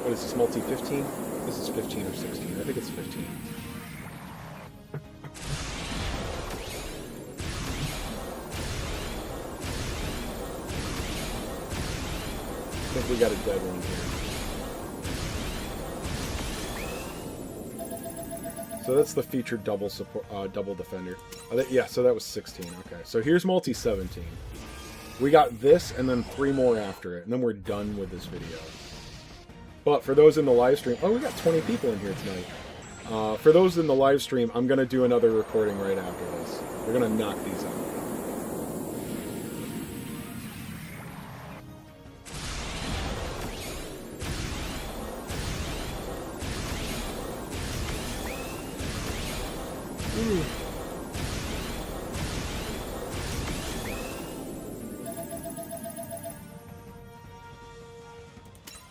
What is this, multi 15? This is 15 or 16. I think it's 15. I think we got a dead one here. So that's the featured double support, double defender. Yeah, so that was 16. Okay, so here's multi 17. We got this and then 3 more after it, and then we're done with this video. But for those in the live stream, oh, we got 20 people in here tonight. For those in the live stream, I'm gonna do another recording right after this. We're gonna knock these out.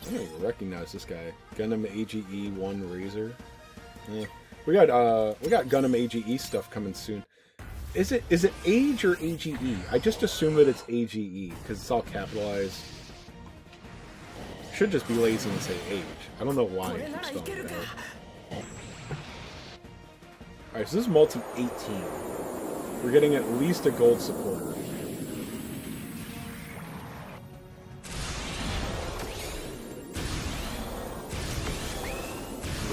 I don't even recognize this guy. Gundam AGE 1 Razor. Yeah. We got Gundam AGE stuff coming soon. Is it Age or AGE? I just assume that it's AGE because it's all capitalized. Should just be lazy and say Age. I don't know why I keep spelling it out. Alright, so this is multi 18. We're getting at least a gold supporter.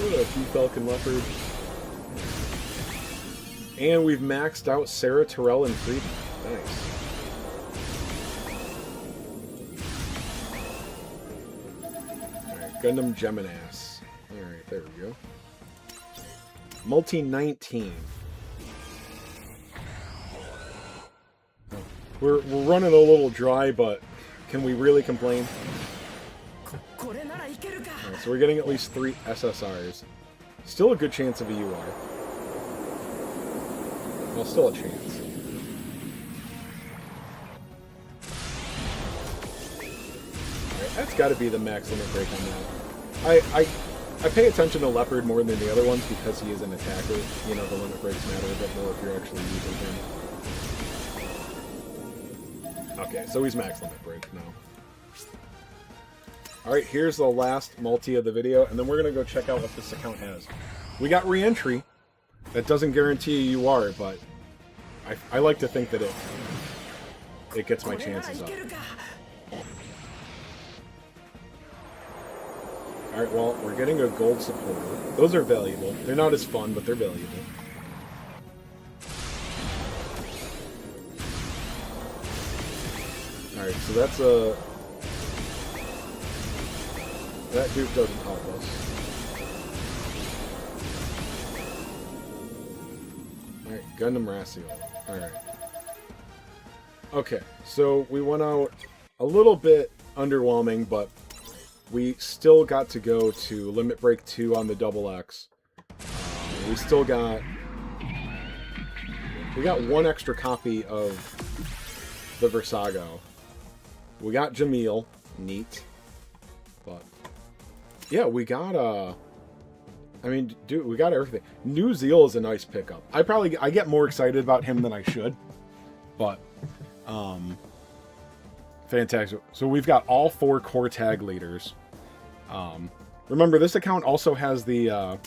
A few Falcon Leopard. And we've maxed out Sarah, Terrell, and Freedom. Nice. Alright, Gundam Geminas. Alright, there we go. Multi 19. We're running a little dry, but can we really complain? Alright, so we're getting at least 3 SSRs. Still a good chance of a UR. Well, still a chance. Alright, that's got to be the max limit break on that. I pay attention to Leopard more than the other ones because he is an attacker. You know, the limit breaks matter a bit more if you're actually using him. Okay, so he's max limit break now. Alright, here's the last multi of the video, and then we're going to go check out what this account has. We got re-entry. That doesn't guarantee a UR, but I like to think that it gets my chances up. Alright, well, we're getting a gold supporter. Those are valuable. They're not as fun, but they're valuable. Alright, so that's a... That dupe doesn't help us. Alright, Gundam Racial. Alright. Okay, so we went out a little bit underwhelming, but we still got to go to Limit Break 2 on the Double X. We still got... We got one extra copy of the Versago. We got Jamil. Neat. But... yeah, we got, I mean, dude, we got everything. New Zeal is a nice pickup. I get more excited about him than I should. But, fantastic. So we've got all 4 core tag leaders. Remember, this account also has the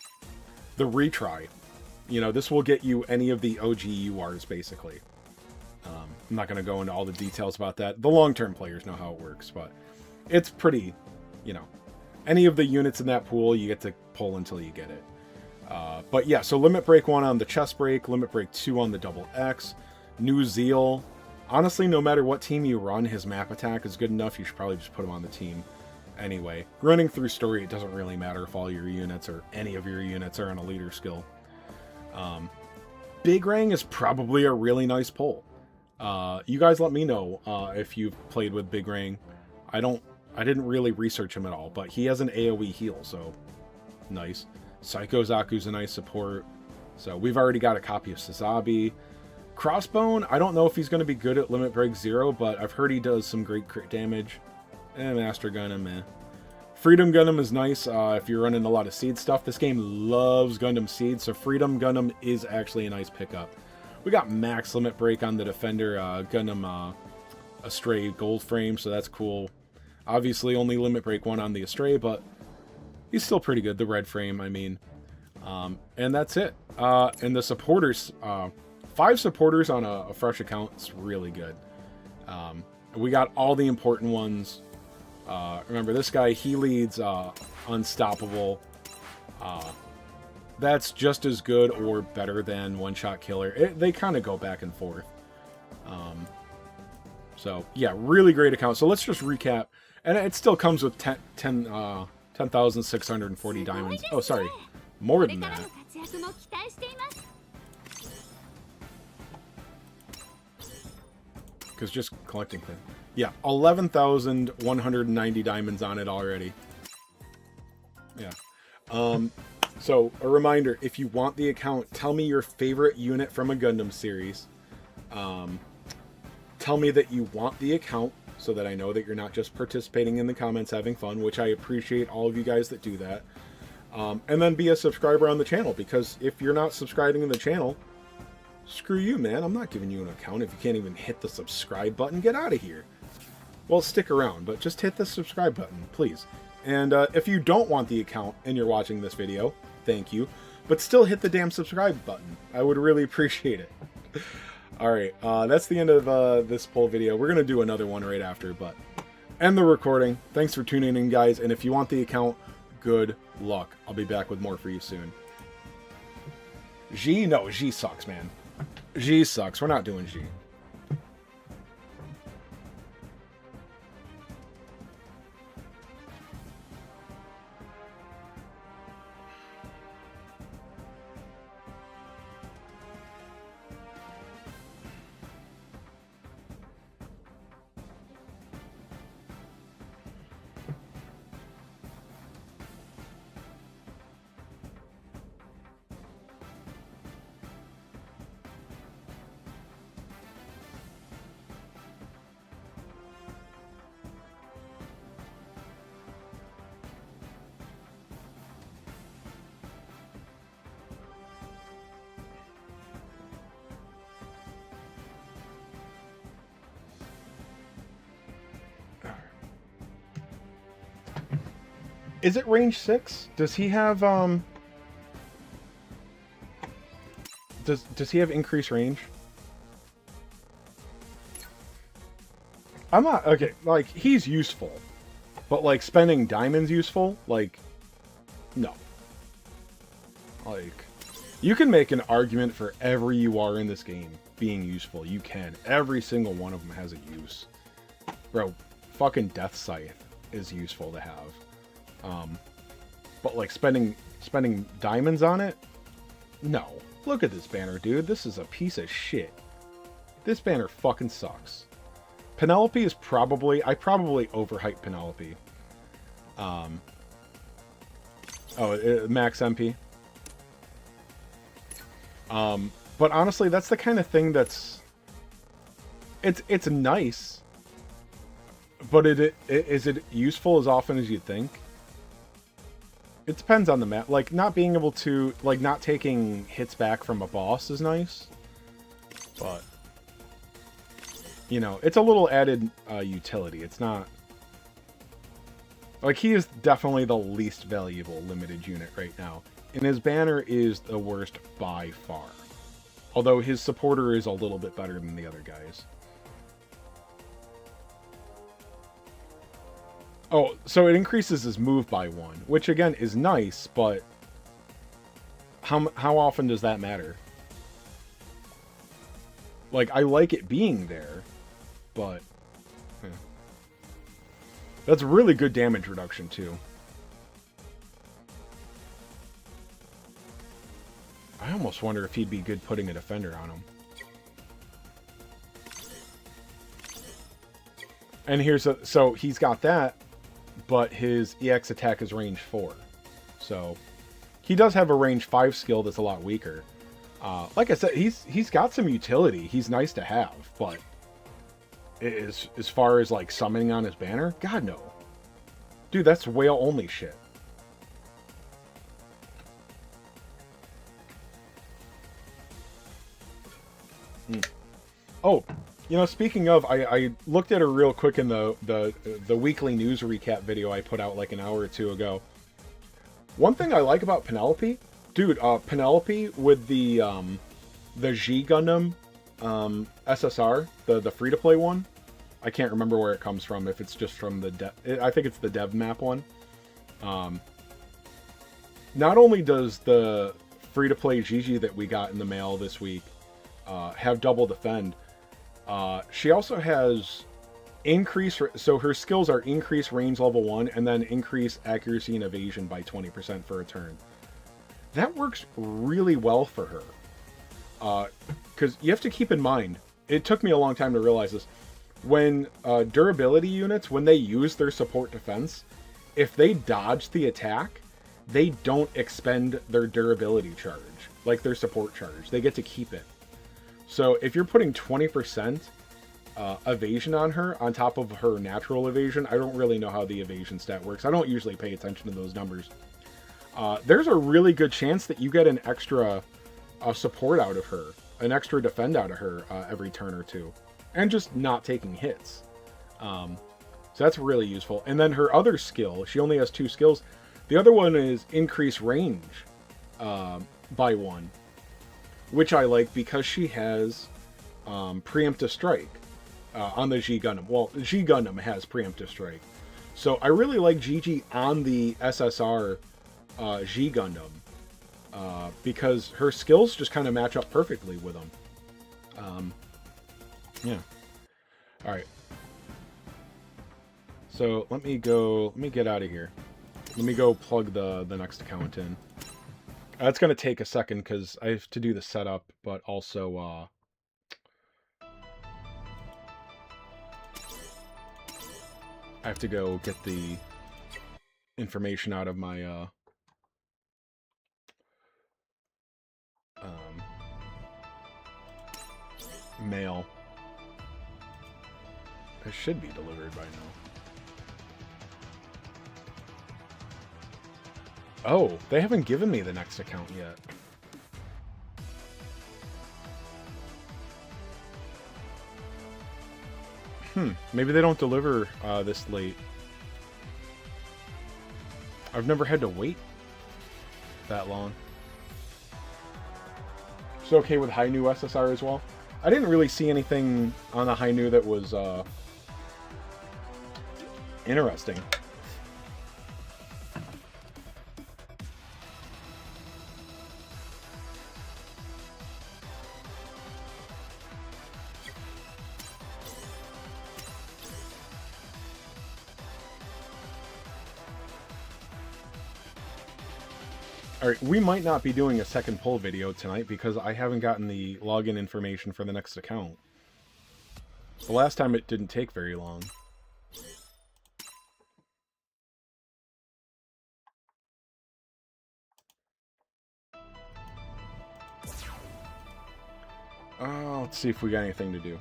retry. You know, this will get you any of the OG URs, basically. I'm not going to go into all the details about that. The long-term players know how it works, but it's pretty, you know. Any of the units in that pool, you get to pull until you get it. But yeah, so Limit Break 1 on the Chest Break, Limit Break 2 on the Double X, New Zeal. Honestly, no matter what team you run, his map attack is good enough. You should probably just put him on the team anyway. Running through story, it doesn't really matter if all your units or any of your units are on a leader skill. Big Rang is probably a really nice pull. You guys let me know if you've played with Big Rang. I didn't really research him at all, but he has an AoE heal, so nice. Psycho Zaku's a nice support. So we've already got a copy of Sazabi. Crossbone, I don't know if he's going to be good at Limit Break 0, but I've heard he does some great crit damage. And Master Gundam, meh. Freedom Gundam is nice if you're running a lot of seed stuff. This game loves Gundam seed, so Freedom Gundam is actually a nice pickup. We got Max Limit Break on the Defender Gundam Astray Gold Frame, so that's cool. Obviously, only Limit Break 1 on the Astray, but he's still pretty good. The red frame, I mean. And that's it. And the supporters, 5 supporters on a fresh account is really good. We got all the important ones. Remember, this guy, he leads Unstoppable. That's just as good or better than One Shot Killer. They kind of go back and forth. So, yeah, really great account. So let's just recap. And it still comes with 10,640 diamonds. Oh, sorry. More than that. Because just collecting things. Yeah, 11,190 diamonds on it already. Yeah. So, a reminder, if you want the account, tell me your favorite unit from a Gundam series. Tell me that you want the account, so that I know that you're not just participating in the comments having fun, which I appreciate all of you guys that do that. And then be a subscriber on the channel, because if you're not subscribing to the channel, screw you, man. I'm not giving you an account if you can't even hit the subscribe button. Get out of here. Well, stick around, but just hit the subscribe button, please. And if you don't want the account and you're watching this video, thank you. But still hit the damn subscribe button. I would really appreciate it. Alright, that's the end of this poll video. We're going to do another one right after, but end the recording. Thanks for tuning in, guys. And if you want the account, good luck. I'll be back with more for you soon. G? No, G sucks, man. G sucks. We're not doing G. Is it range 6? Does he have does he have increased range? I'm not okay, like he's useful. But like spending diamonds useful? Like no. Like you can make an argument for every UR in this game being useful. You can. Every single one of them has a use. Bro, fucking Death Scythe is useful to have. But like spending diamonds on it, no. Look at this banner, dude. This is a piece of shit. This banner fucking sucks. Penelope is probably... I probably overhyped Penelope. Max MP. But honestly, that's the kind of thing that's... It's nice. But is it useful as often as you'd think? It depends on the map. Like, not being able to... Like, not taking hits back from a boss is nice. But... You know, it's a little added utility. It's not... Like, he is definitely the least valuable limited unit right now. And his banner is the worst by far. Although his supporter is a little bit better than the other guys. Oh, so it increases his move by 1. Which, again, is nice, but... How often does that matter? Like, I like it being there, but... That's really good damage reduction, too. I almost wonder if he'd be good putting a defender on him. And here's a... So, he's got that, but his EX attack is range 4. So, he does have a range 5 skill that's a lot weaker. Like I said, he's got some utility. He's nice to have, but... As far as, like, summoning on his banner? God, no. Dude, that's whale-only shit. Oh, you know, speaking of, I looked at her real quick in the weekly news recap video I put out, like, an hour or two ago. One thing I like about Penelope... Dude, Penelope with the G Gundam SSR, the free-to-play one. I can't remember where it comes from, if it's just from the dev... I think it's the dev map one. Not only does the free-to-play Gigi that we got in the mail this week have double defend, she also has increase... So her skills are increase range level 1, and then increase accuracy and evasion by 20% for a turn. That works really well for her. Because you have to keep in mind, it took me a long time to realize this, when durability units, when they use their support defense, if they dodge the attack, they don't expend their durability charge, like their support charge. They get to keep it. So if you're putting 20% evasion on her, on top of her natural evasion, I don't really know how the evasion stat works. I don't usually pay attention to those numbers. There's a really good chance that you get an extra support out of her, an extra defend out of her every turn or two. And just not taking hits. So that's really useful. And then her other skill, she only has 2 skills. The other one is increase range by 1. Which I like because she has preemptive strike on the G Gundam. Well, G Gundam has preemptive strike. So I really like Gigi on the SSR G Gundam. Because her skills just kind of match up perfectly with them. Yeah. Alright. So, let me get out of here. Let me go plug the next account in. It's going to take a second because I have to do the setup, but also, I have to go get the information out of my, mail. It should be delivered by now. Oh, they haven't given me the next account yet. Maybe they don't deliver this late. I've never had to wait that long. It's okay with High New SSR as well? I didn't really see anything on the High New that was interesting. Alright, we might not be doing a second poll video tonight because I haven't gotten the login information for the next account. The last time it didn't take very long. Let's see if we got anything to do.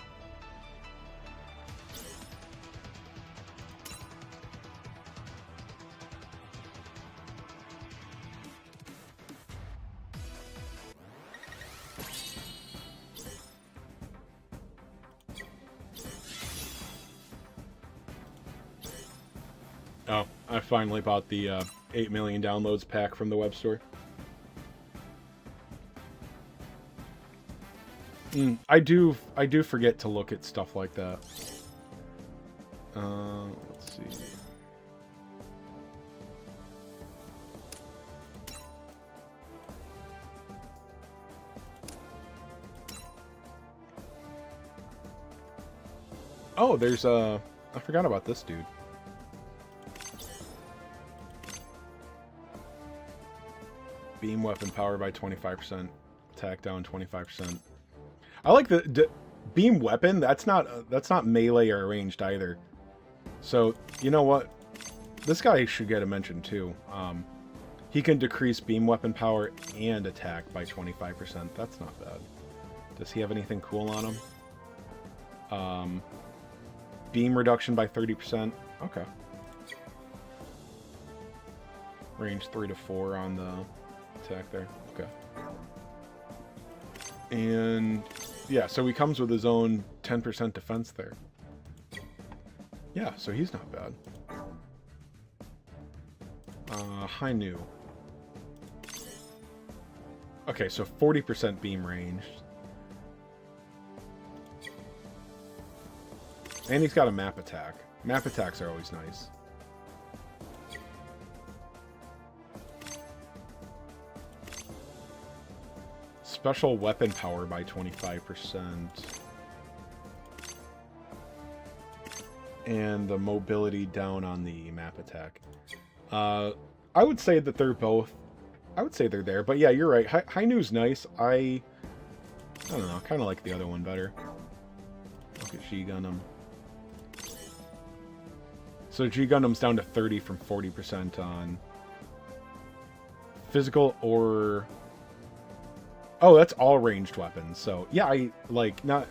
Oh, I finally bought the 8 million downloads pack from the web store. I do forget to look at stuff like that. Let's see. Oh, there's I forgot about this dude. Beam weapon power by 25%. Attack down 25%. I like the beam weapon. That's not melee or ranged either. So you know what? This guy should get a mention too. He can decrease beam weapon power and attack by 25%. That's not bad. Does he have anything cool on him? Beam reduction by 30%. Okay. Range 3 to 4 on the attack there. Okay. And yeah, so he comes with his own 10% defense there. Yeah, so he's not bad. High new. Okay, so 40% beam range. And he's got a map attack. Map attacks are always nice. Special weapon power by 25%. And the mobility down on the map attack. I would say that they're both... I would say they're there, but yeah, you're right. High New's nice. I don't know, I kind of like the other one better. Look at G-Gundam. So G-Gundam's down to 30 from 40% on physical or... Oh, that's all ranged weapons. So yeah, I like not...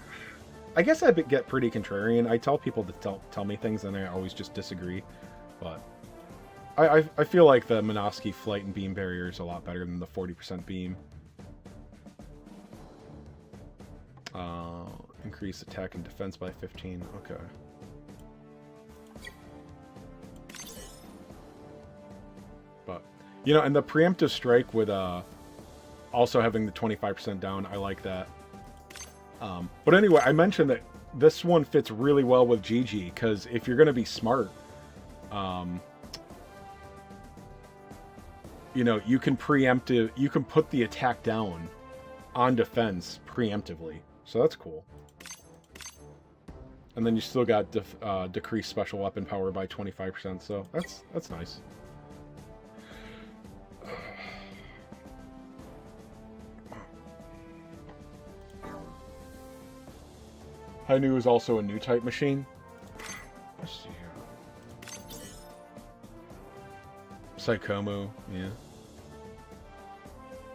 I guess I get pretty contrarian. I tell people to tell me things and I always just disagree. But I feel like the Minovsky flight and beam barrier is a lot better than the 40% beam. Increase attack and defense by 15. Okay. But, you know, and the preemptive strike with also having the 25% down, I like that. But anyway, I mentioned that this one fits really well with GG, because if you're going to be smart, you know, you can put the attack down on defense preemptively. So that's cool. And then you still got decreased special weapon power by 25%, so that's nice. Hainu is also a new type machine. Let's see here. Psychomo, yeah.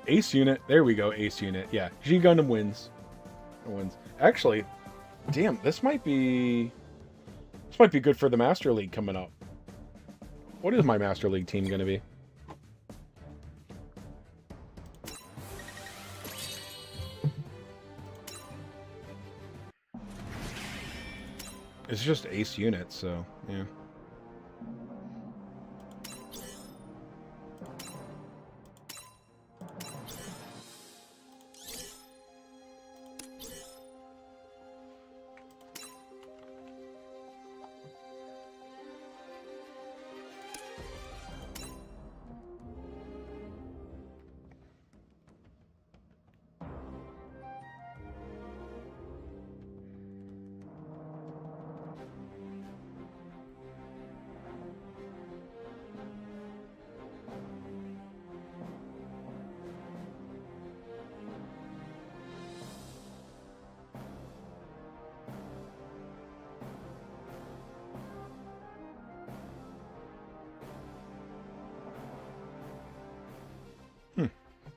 Ace unit, there we go, ace unit. Yeah, G-Gundam wins. It wins. Actually, damn, this might be good for the Master League coming up. What is my Master League team going to be? It's just ace units, so yeah.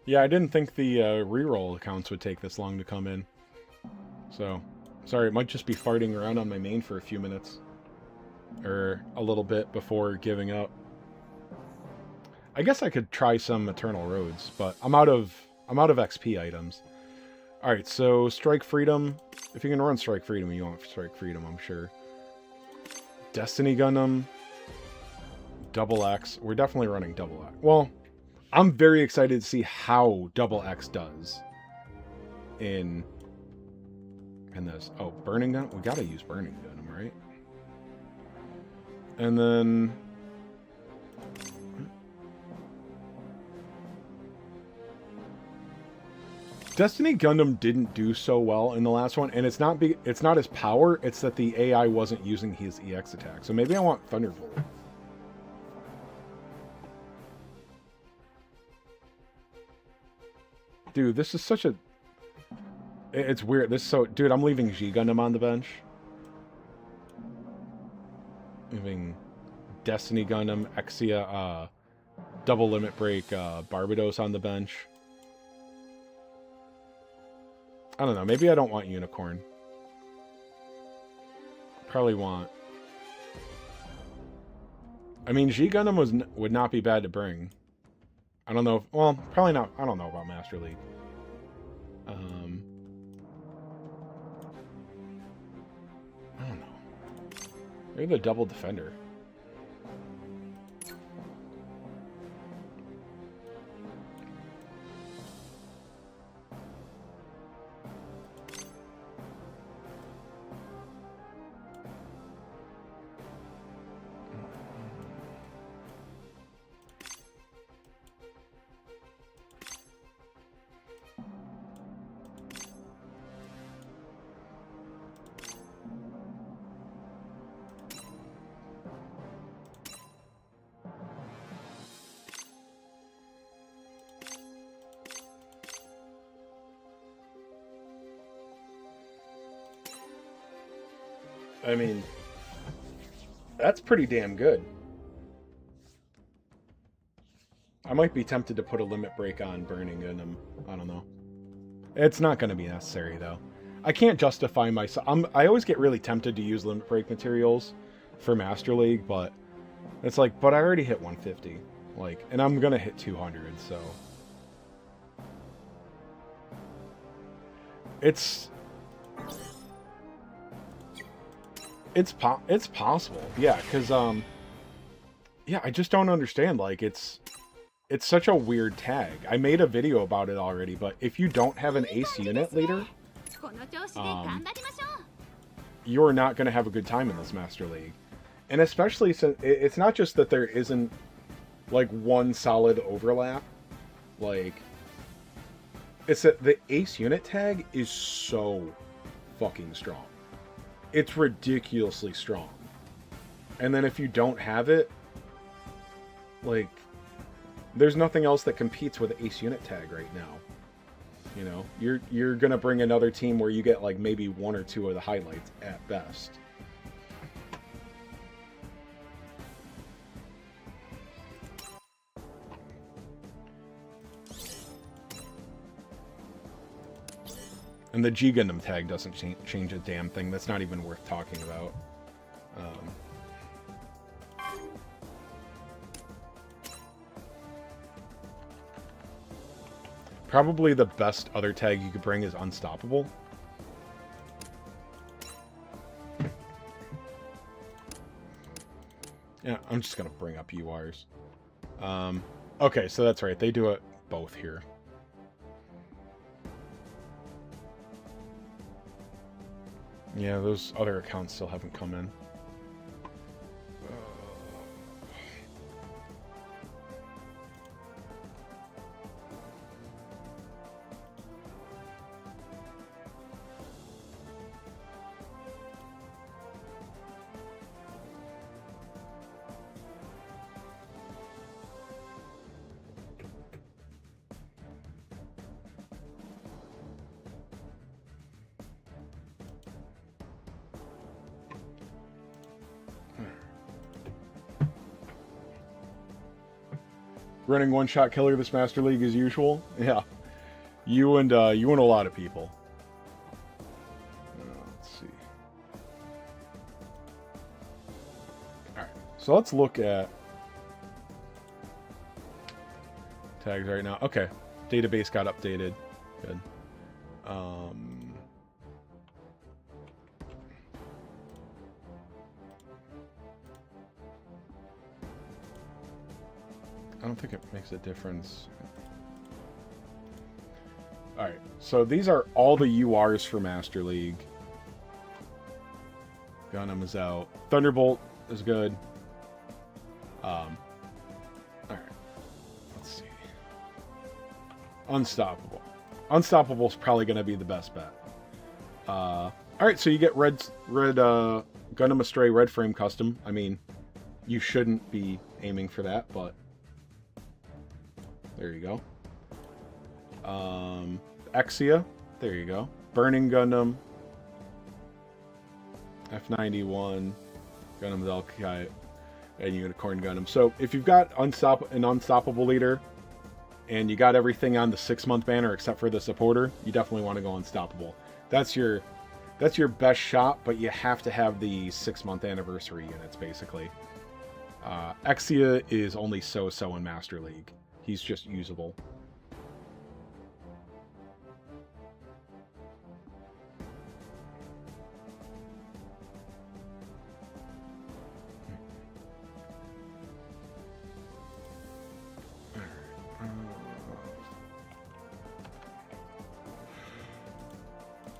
Yeah, I didn't think the reroll accounts would take this long to come in. So, sorry, it might just be farting around on my main for a few minutes. Or a little bit before giving up. I guess I could try some Eternal Roads, but I'm out of XP items. Alright, so Strike Freedom. If you can run Strike Freedom, you want Strike Freedom, I'm sure. Destiny Gundam. Double X. We're definitely running Double X. Well, I'm very excited to see how Double X does in this. Oh, Burning Gun? We gotta use Burning Gun, right? And then... Destiny Gundam didn't do so well in the last one, and it's not his power, it's that the AI wasn't using his EX attack. So maybe I want Thunderbolt. Dude, this is such a... It's weird. This is so... Dude, I'm leaving G Gundam on the bench. Leaving Destiny Gundam, Exia, Double Limit Break, Barbados on the bench. I don't know. Maybe I don't want Unicorn. Probably want... I mean, G Gundam would not be bad to bring. I don't know. Well, probably not. I don't know about Master League. I don't know. Maybe the Double Defender. I mean, that's pretty damn good. I might be tempted to put a limit break on Burning Gundam. I don't know. It's not going to be necessary, though. I can't justify myself. I always get really tempted to use limit break materials for Master League, but it's like, but I already hit 150. Like, and I'm going to hit 200, so... It's possible, yeah, because, yeah, I just don't understand, like, it's such a weird tag. I made a video about it already, but if you don't have an ace unit leader, you're not going to have a good time in this Master League. And especially since it's not just that there isn't, like, one solid overlap, like, it's that the ace unit tag is so fucking strong. It's ridiculously strong. And then if you don't have it, like, there's nothing else that competes with ace unit tag right now. You know, you're gonna bring another team where you get like maybe one or two of the highlights at best. And the G Gundam tag doesn't change a damn thing. That's not even worth talking about. Probably the best other tag you could bring is Unstoppable. Yeah, I'm just going to bring up URs. Okay, so that's right. They do it both here. Yeah, those other accounts still haven't come in. Running one-shot killer this Master League as usual. Yeah. You and a lot of people. Let's see. Alright. So let's look at tags right now. Okay. Database got updated. Good. I don't think it makes a difference. Alright, so these are all the URs for Master League. Gundam is out. Thunderbolt is good. Alright. Let's see. Unstoppable. Unstoppable is probably going to be the best bet. Alright, so you get red Gundam Astray red frame custom. I mean, you shouldn't be aiming for that, but there you go. Exia, there you go. Burning Gundam, F91, Gundam Zelkai, and Unicorn Gundam. So if you've got an unstoppable leader, and you got everything on the 6-month banner except for the supporter, you definitely want to go unstoppable. That's your best shot, but you have to have the 6-month anniversary units basically. Exia is only so-so in Master League. He's just usable.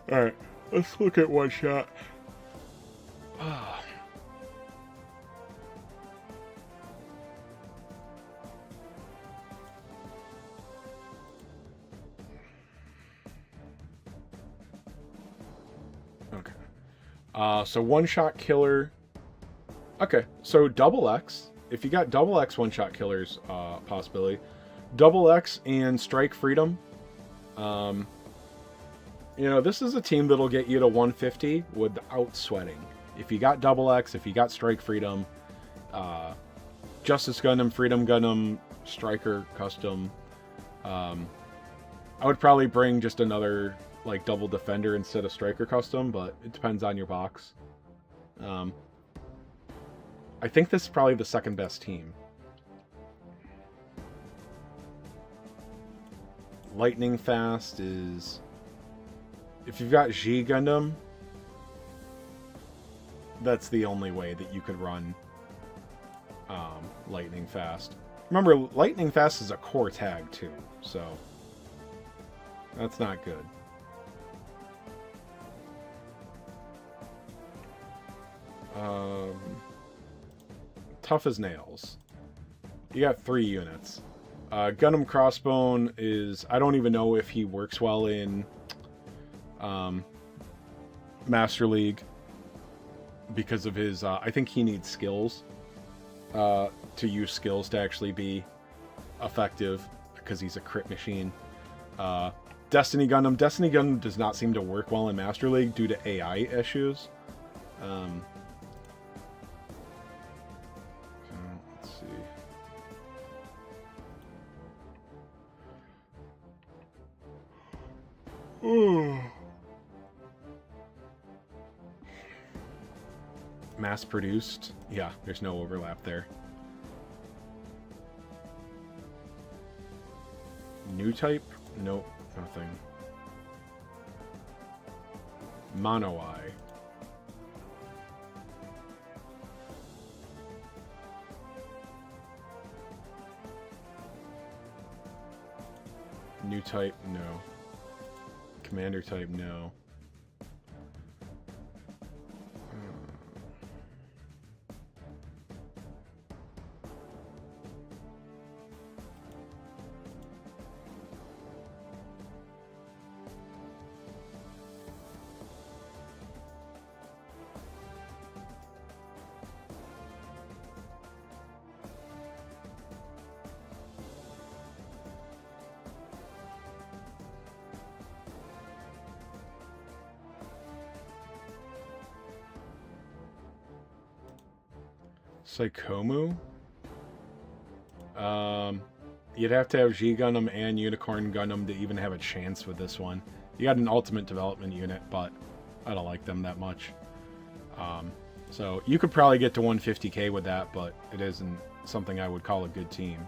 Alright, let's look at one shot. So one-shot killer. Okay, so double X. If you got double X one-shot killers, possibility. Double X and Strike Freedom. You know, this is a team that'll get you to 150 without sweating. If you got double X, if you got Strike Freedom, Justice Gundam, Freedom Gundam, Striker Custom. I would probably bring just another like double defender instead of Striker Custom, but it depends on your box. I think this is probably the second best team. Lightning Fast is... If you've got G Gundam, that's the only way that you could run Lightning Fast. Remember, Lightning Fast is a core tag too, so that's not good. Tough as Nails. You got 3 units. Gundam Crossbone is... I don't even know if he works well in Master League because of his... I think he needs skills to use skills to actually be effective because he's a crit machine. Destiny Gundam. Destiny Gundam does not seem to work well in Master League due to AI issues. Let's see. Mass produced. Yeah, there's no overlap there. New type? Nope, nothing. Mono Eye. New type? No. Commander type? No. Psychomu? You'd have to have G Gundam and Unicorn Gundam to even have a chance with this one. You got an Ultimate Development unit, but I don't like them that much. So you could probably get to 150k with that, but it isn't something I would call a good team.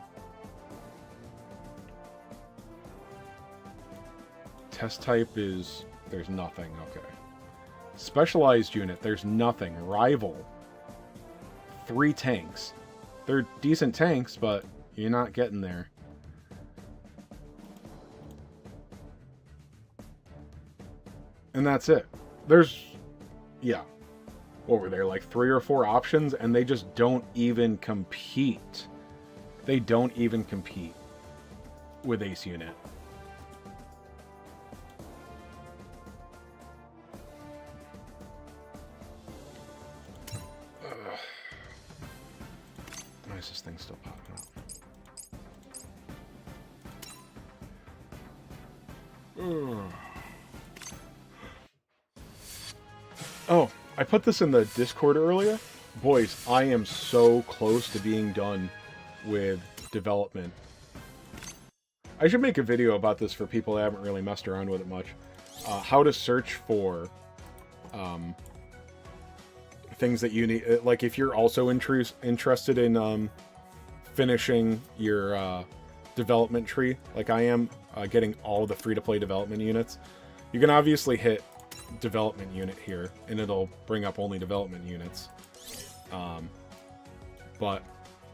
Test type is... there's nothing. Okay. Specialized unit, there's nothing. Rival. 3 tanks. They're decent tanks, but you're not getting there. And that's it. There's... yeah. What were there, like 3 or 4 options, and they just don't even compete. They don't even compete with Ace Unit. Why is this thing still popping up? Oh, I put this in the Discord earlier. Boys, I am so close to being done with development. I should make a video about this for people that haven't really messed around with it much. How to search for things that you need. Like, if you're also interested in finishing your development tree, like I am, getting all the free-to-play development units, you can obviously hit development unit here, and it'll bring up only development units. But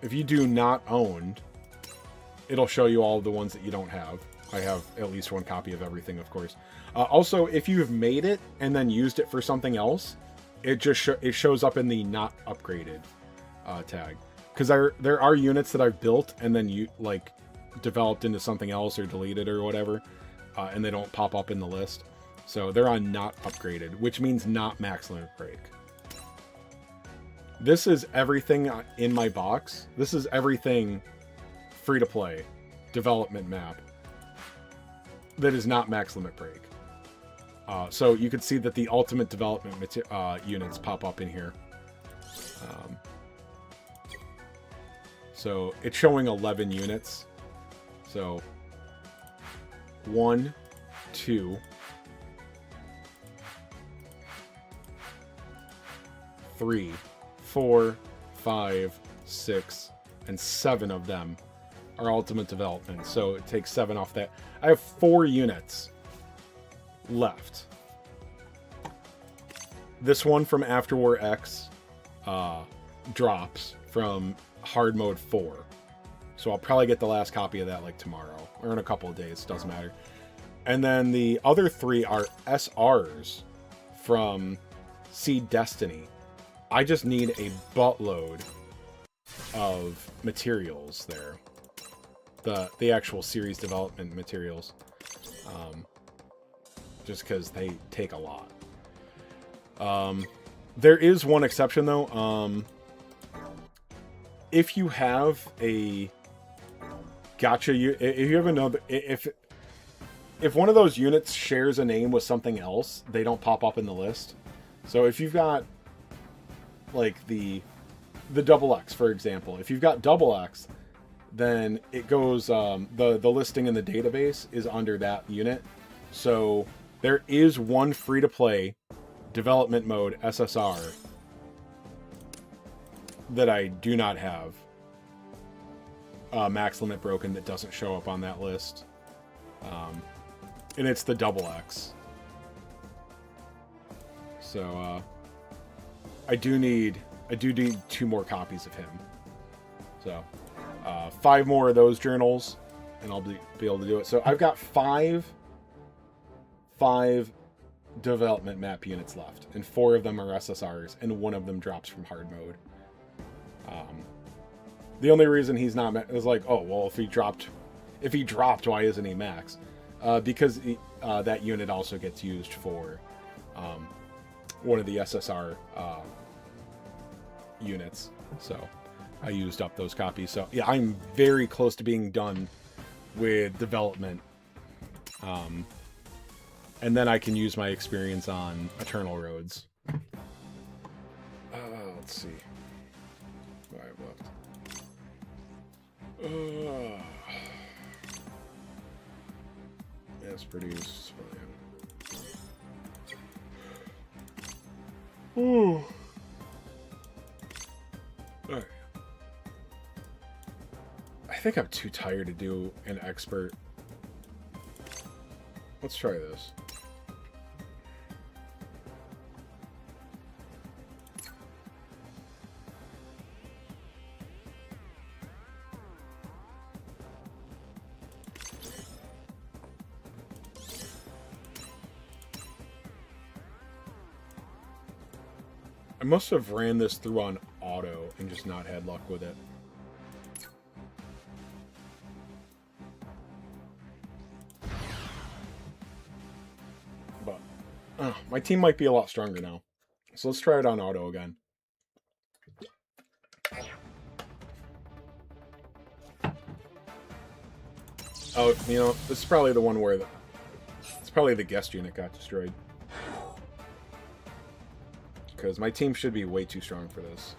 if you do not owned, it'll show you all the ones that you don't have. I have at least 1 copy of everything, of course. Also, if you've made it and then used it for something else, it just it shows up in the not upgraded tag. Because there are units that I've built and then developed into something else or deleted or whatever, and they don't pop up in the list. So they're on not upgraded, which means not max limit break. This is everything in my box. This is everything free to play development map that is not max limit break. So you can see that the ultimate development units pop up in here. So it's showing 11 units. So 1, 2, 3, 4, 5, 6, and 7 of them are ultimate development. So it takes 7 off that. I have 4 units left. This one from After War X drops from hard mode 4. So I'll probably get the last copy of that like tomorrow or in a couple of days. Doesn't matter. And then the other 3 are SRs from Seed Destiny. I just need a buttload of materials there. The actual series development materials. Just because they take a lot. There is one exception though. If you have a gacha, if you have another, if one of those units shares a name with something else, they don't pop up in the list. So if you've got like the double X, for example, if you've got double X, then it goes, the listing in the database is under that unit. So there is one free-to-play development mode SSR that I do not have max limit broken that doesn't show up on that list. And it's the double X. So I do need 2 more copies of him. So 5 more of those journals and I'll be able to do it. So I've got 5 development map units left, and 4 of them are SSRs, and 1 of them drops from hard mode. The only reason he's not is like, oh well, if he dropped, why isn't he max? Because that unit also gets used for one of the SSR units, so I used up those copies. So yeah, I'm very close to being done with development. And then I can use my experience on Eternal Roads. Let's see. What I have left. Mass produced. Ooh. Alright. I think I'm too tired to do an expert. Let's try this. I must have ran this through on auto and just not had luck with it. But my team might be a lot stronger now. So let's try it on auto again. Oh, you know, this is probably the one where it's probably the guest unit got destroyed. Because my team should be way too strong for this.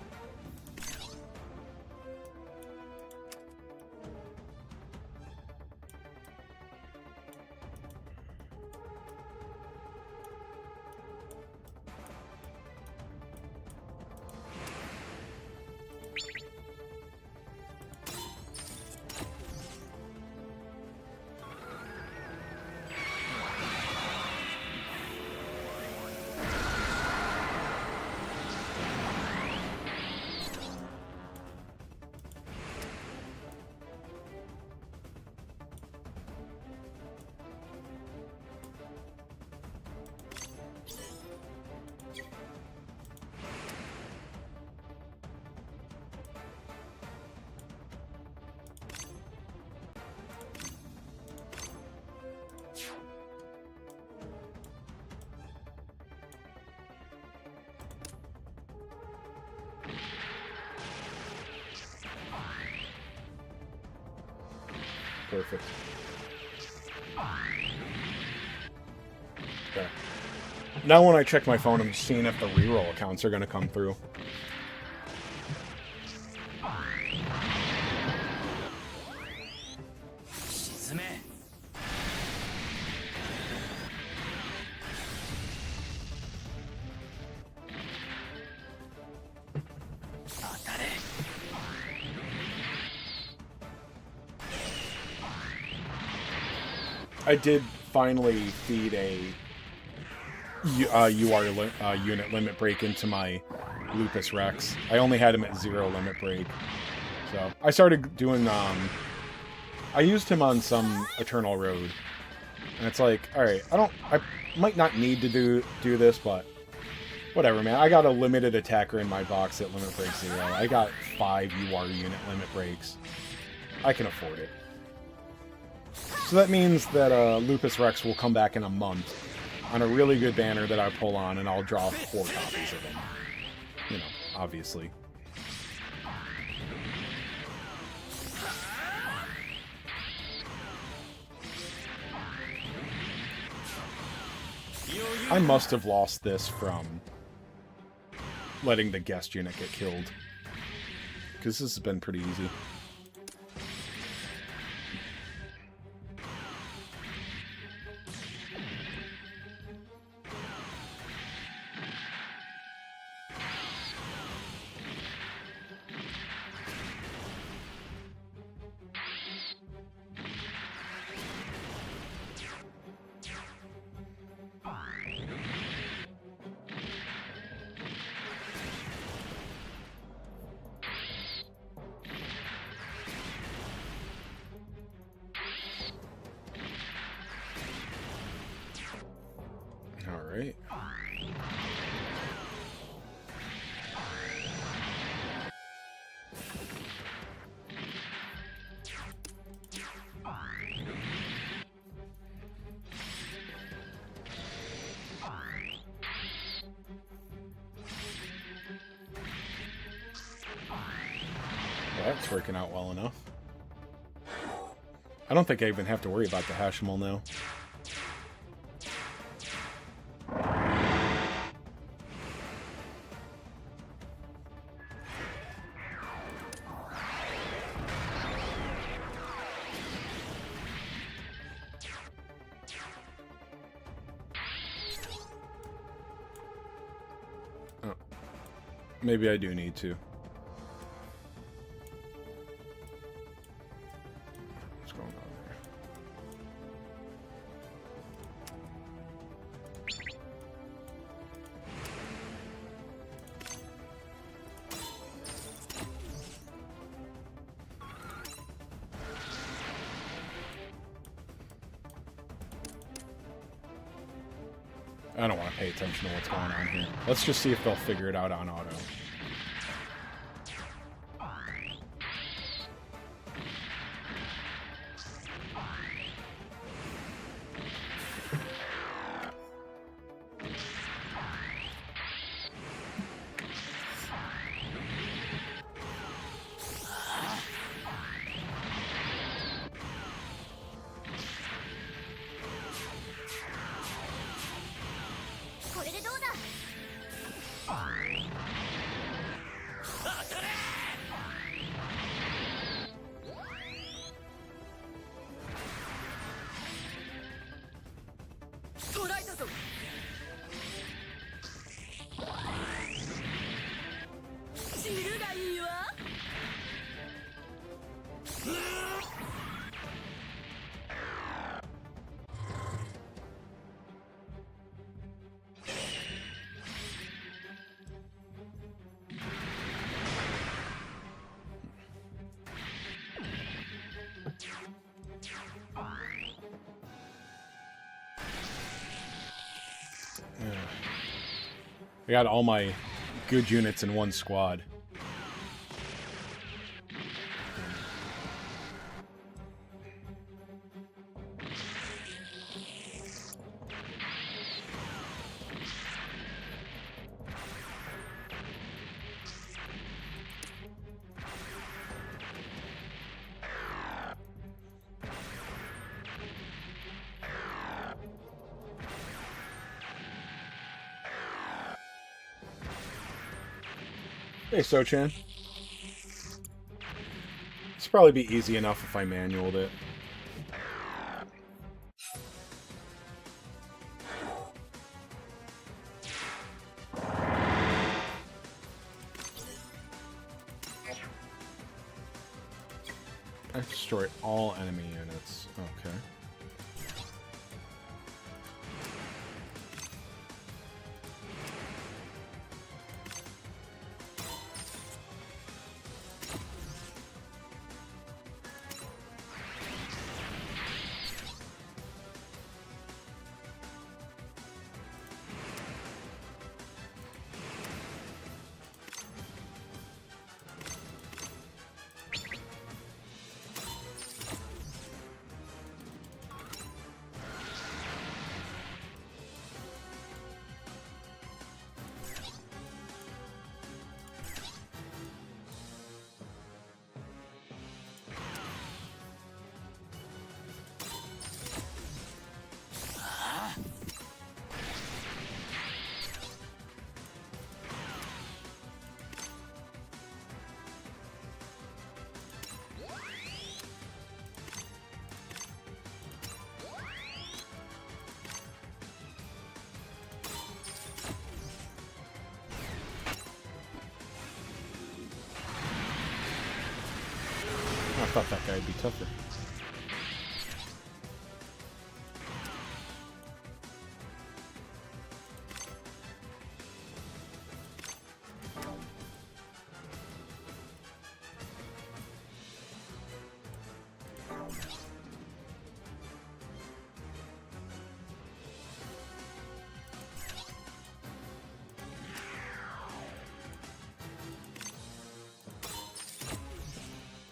Perfect. Okay. Now when I check my phone, I'm seeing if the reroll accounts are going to come through. I did finally feed a unit limit break into my Lupus Rex. I only had him at 0 limit break. So I started doing, I used him on some Eternal Road. And it's like, alright, I might not need to do this, but whatever, man. I got a limited attacker in my box at limit break 0. I got 5 UR unit limit breaks. I can afford it. So that means that Lupus Rex will come back in a month on a really good banner that I pull on, and I'll draw 4 copies of him. You know, obviously. I must have lost this from letting the guest unit get killed. Because this has been pretty easy. Alright. Well, that's working out well enough. I don't think I even have to worry about the Hashimel now. Maybe I do need to. What's going on there? I don't want to pay attention to what's going on here. Let's just see if they'll figure it out on auto. I got all my good units in one squad. Hey, Sochan. This probably be easy enough if I manualed it. I destroy all enemy units. Okay. I thought that guy would be tougher.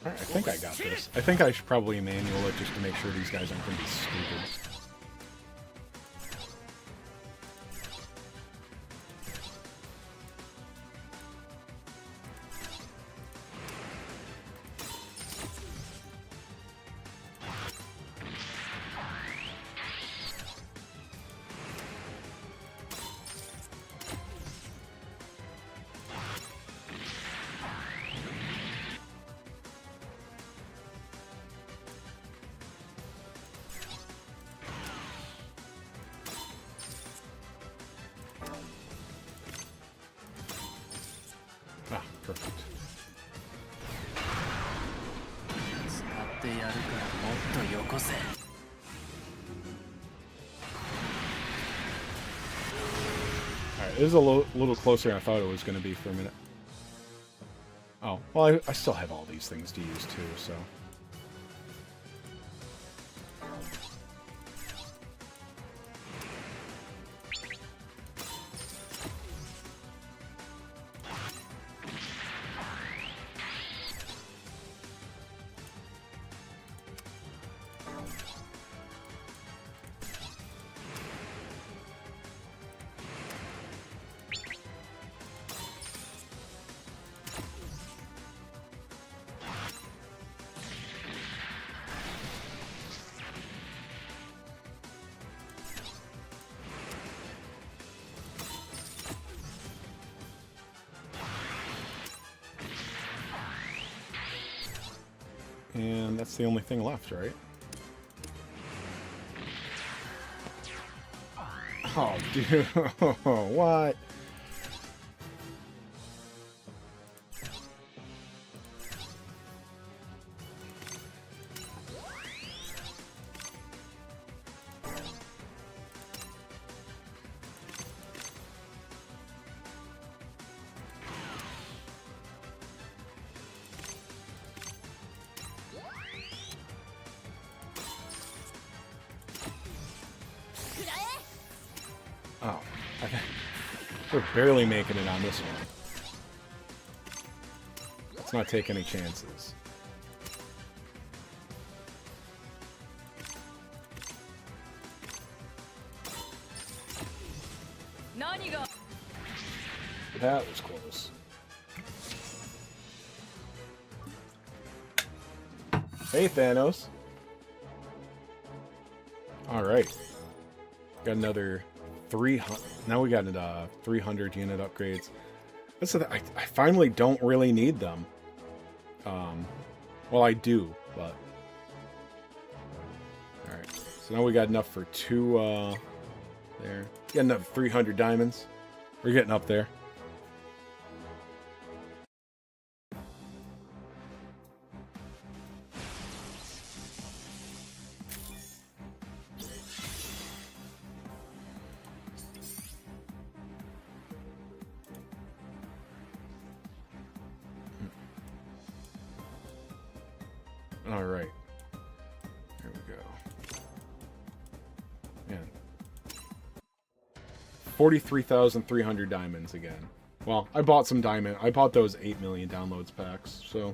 Alright, I think I got this. I think I should probably manual it just to make sure these guys aren't going to be stupid. Alright, it is a little closer than I thought it was going to be for a minute. Oh, well, I still have all these things to use too, so... And that's the only thing left, right? Oh, dude. What? Oh, we're barely making it on this one. Let's not take any chances. That was close. Hey, Thanos. All right. Got another 300. Now we got 300 unit upgrades. That's I finally don't really need them. Well, I do, but all right. So now we got enough for two. There. Got enough 300 diamonds. We're getting up there. All right. Here we go. Man. 43,300 diamonds again. Well, I bought some diamond. I bought those 8 million downloads packs, so.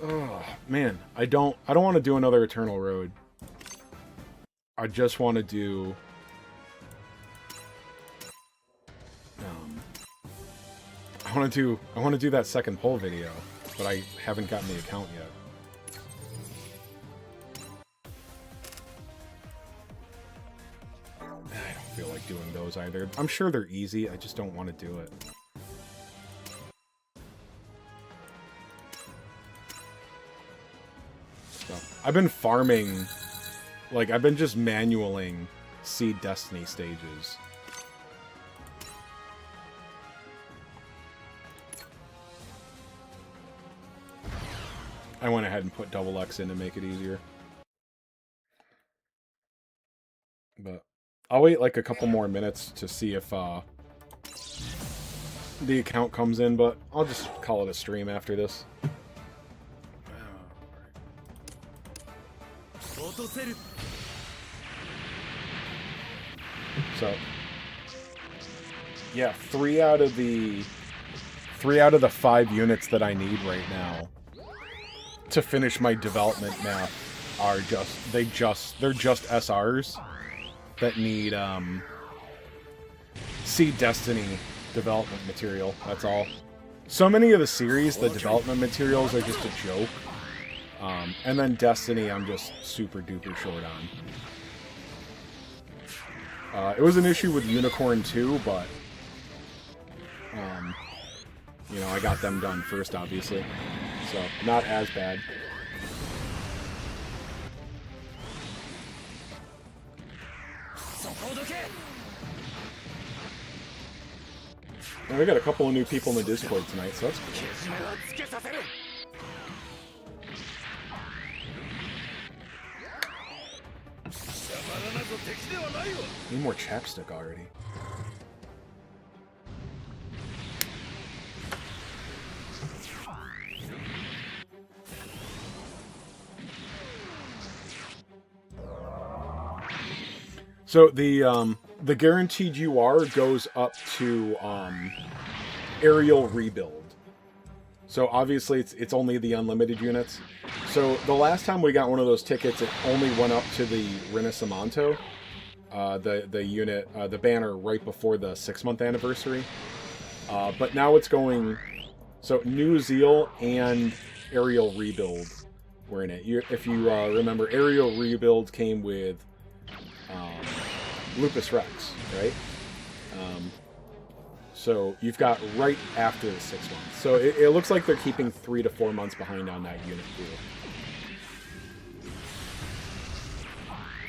Oh, man. I don't want to do another Eternal Road. I just want to do I want to do that second poll video, but I haven't gotten the account yet. I don't feel like doing those either. I'm sure they're easy, I just don't want to do it. So, I've been farming, like, I've been just manualing Seed Destiny stages. I went ahead and put double X in to make it easier. But I'll wait like a couple more minutes to see if the account comes in, but I'll just call it a stream after this. So, yeah, 3 out of the 5 units that I need right now to finish my development map are they're just SRs that need Seed Destiny development material. That's all. So many of the series, the development materials are just a joke. And then Destiny, I'm just super duper short on. It was an issue with Unicorn 2, but you know, I got them done first, obviously. So, not as bad. And we got a couple of new people in the Discord tonight, so that's cool. Need more chapstick already. So the guaranteed UR goes up to aerial rebuild. So obviously it's only the unlimited units. So the last time we got one of those tickets, it only went up to the Rinascimento, the unit, the banner right before the 6-month anniversary. But now it's going, so New Zeal and aerial rebuild were in it. If you remember, aerial rebuild came with Lupus Rex, right? So you've got right after the 6 months. So it looks like they're keeping 3 to 4 months behind on that unit pool.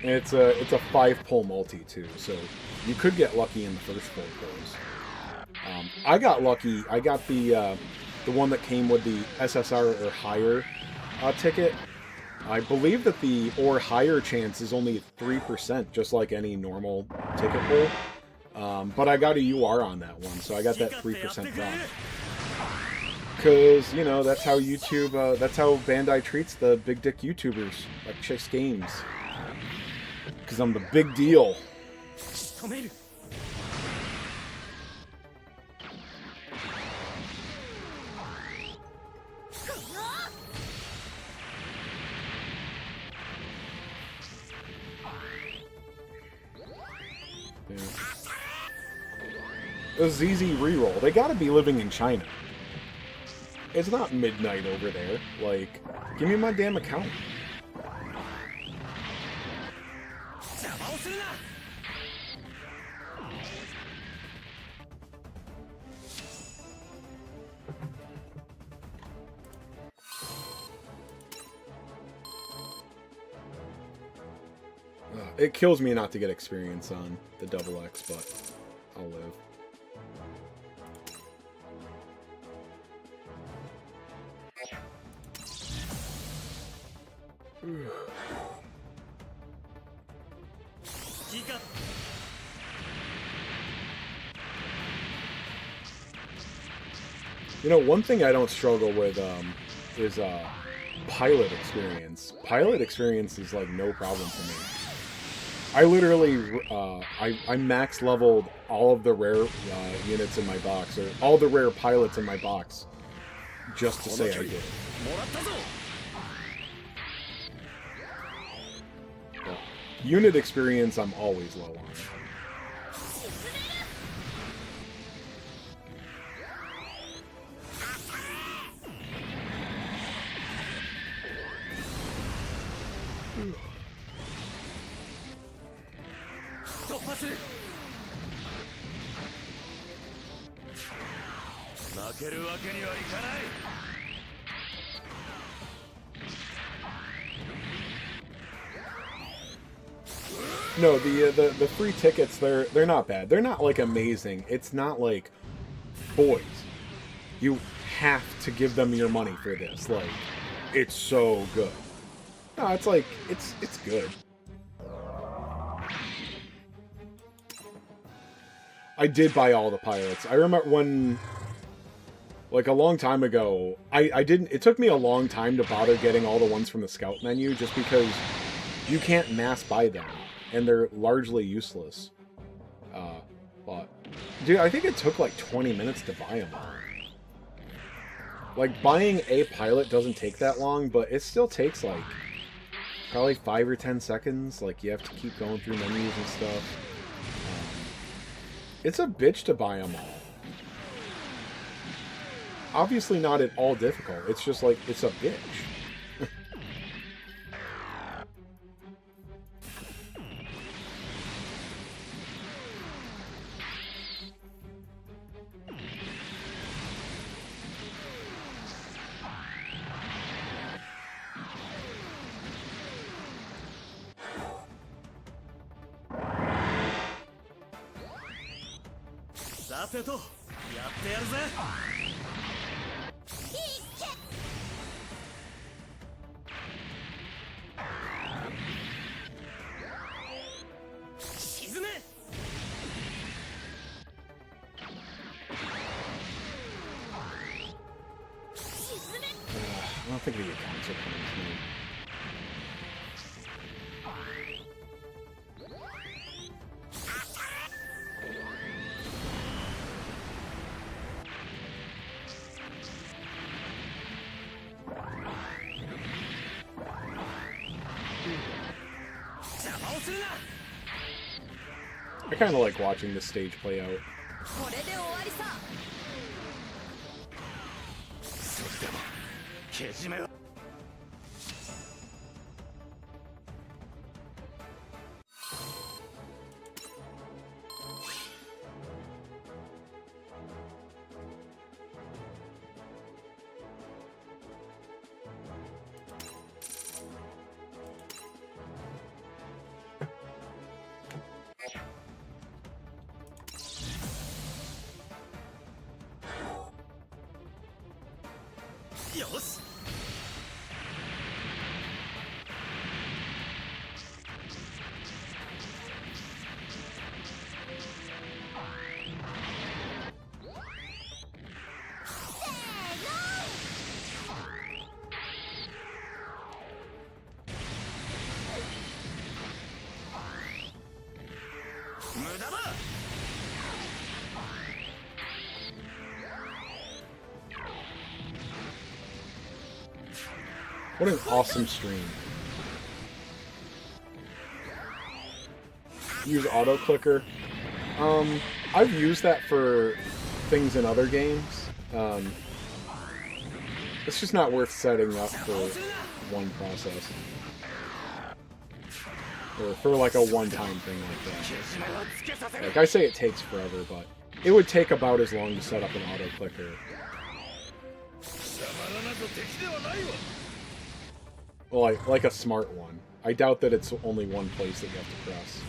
And it's a 5-pull multi too, so you could get lucky in the first 4 pulls. I got lucky. I got the one that came with the SSR or higher ticket. I believe that the or higher chance is only 3%, just like any normal ticket pull. But I got a UR on that one, so I got that 3% drop. Because, you know, that's how YouTube, that's how Bandai treats the big dick YouTubers, like Chicks Games. Because I'm the big deal. Yeah. A ZZ reroll. They gotta be living in China. It's not midnight over there. Like, give me my damn account. It kills me not to get experience on the double X, but I'll live. You know, one thing I don't struggle with is pilot experience. Pilot experience is like no problem for me. I literally, I max leveled all of the rare units in my box, or all the rare pilots in my box, just to say I did. But unit experience, I'm always low on. No, the free tickets, they're not bad. They're not like amazing. It's not like, boys, you have to give them your money for this. Like, it's so good. No, it's like it's good. I did buy all the pilots. I remember when, like a long time ago, I didn't, it took me a long time to bother getting all the ones from the scout menu just because you can't mass buy them and they're largely useless. But, dude, I think it took like 20 minutes to buy them all. Like, buying a pilot doesn't take that long, but it still takes like probably 5 or 10 seconds. Like, you have to keep going through menus and stuff. It's a bitch to buy them all. Obviously not at all difficult. It's just like, it's a bitch. think the accounts are coming to me. I kind of like watching this stage play out. What an awesome stream. Use auto clicker. I've used that for things in other games. It's just not worth setting up for one process. Or for like a one-time thing like that. Like, I say it takes forever, but it would take about as long to set up an auto clicker. Well, like a smart one. I doubt that it's only one place that you have to press.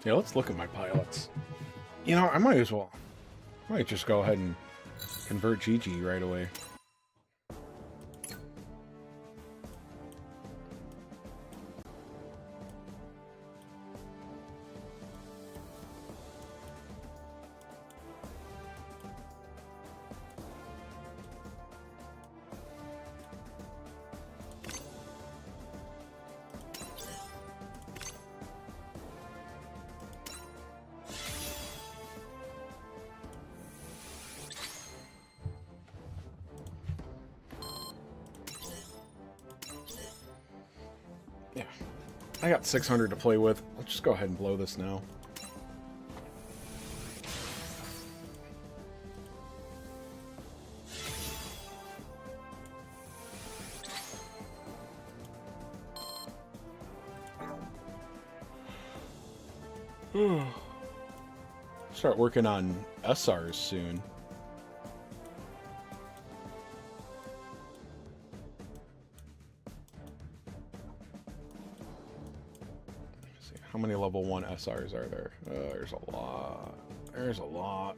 Yeah, let's look at my pilots. You know, I might as well. Might just go ahead and convert GG right away. I got 600 to play with. I'll just go ahead and blow this now. Start working on SRs soon. Let's see, how many level 1 SRs are there? There's a lot. There's a lot.